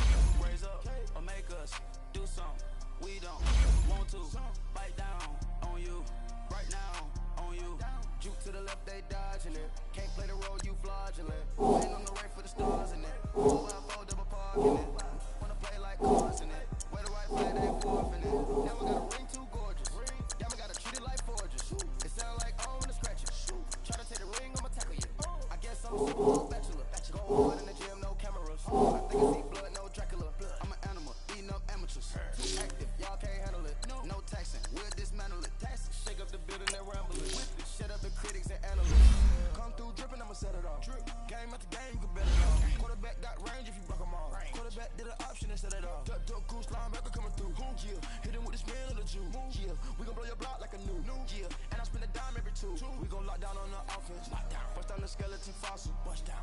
raise up, or make us do something we don't want to. Bite down on you, right now on you. Juke to the left, they dodging it. Can't play the role, you fraudulent. Waiting on the rain for the stars in it. 2x4 double parking it. Wanna play like cars in it. Where the right flag, they forfeit it. Never got a ring too gorgeous. Never gotta treat it like forges. It sound like oh, when it's scratching. Try to take the ring, I'ma tackle you. I guess I'm a Super Bowl bachelor. Go hard in the gym, no cameras. I think I see blood, no Dracula. I'm an animal, eating up amateurs. Too active, y'all can't handle it. No taxing, we'll dismantle it. Shake up the building and ramble it. Shut up the critics and analysts. Come through dripping, I'ma set it off. Game after game, you can bet it off. Quarterback got range if you block them all. Quarterback did an option and set it off. Duck goose linebacker coming through. Yeah, hit him with the spin of the Jew. Yeah, we gon' blow your block like a new. Yeah, and I spend a dime every two. We gon' lock down on the offense. Bust down the skeleton fossil.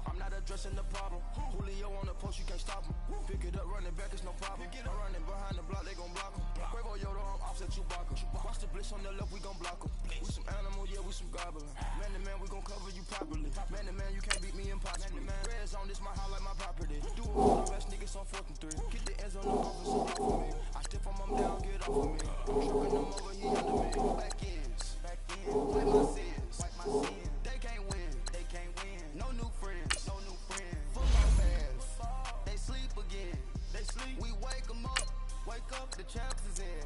I'm not addressing the problem. Julio on the post, you can't stop him. Pick it up, running back, it's no problem. I'm running behind the block, they gon' block him. Quavo Yoda, I'm offset Chewbacca. Watch the blitz on the left, we gon' block him. We some animal, yeah, we some goblin. Man to man, we gon' cover you properly. Man to man, you can't beat me impossibly. Red zone, this my house like my property. Do it with the best niggas on 4th and 3. Get the ends on the offense, so block for me. I stiff on my down, get off of me. I'm trucking them over, he under me. Back ends, wipe my sins, they can't win, no new friends, football fans, they sleep again, we wake them up, the champs is in.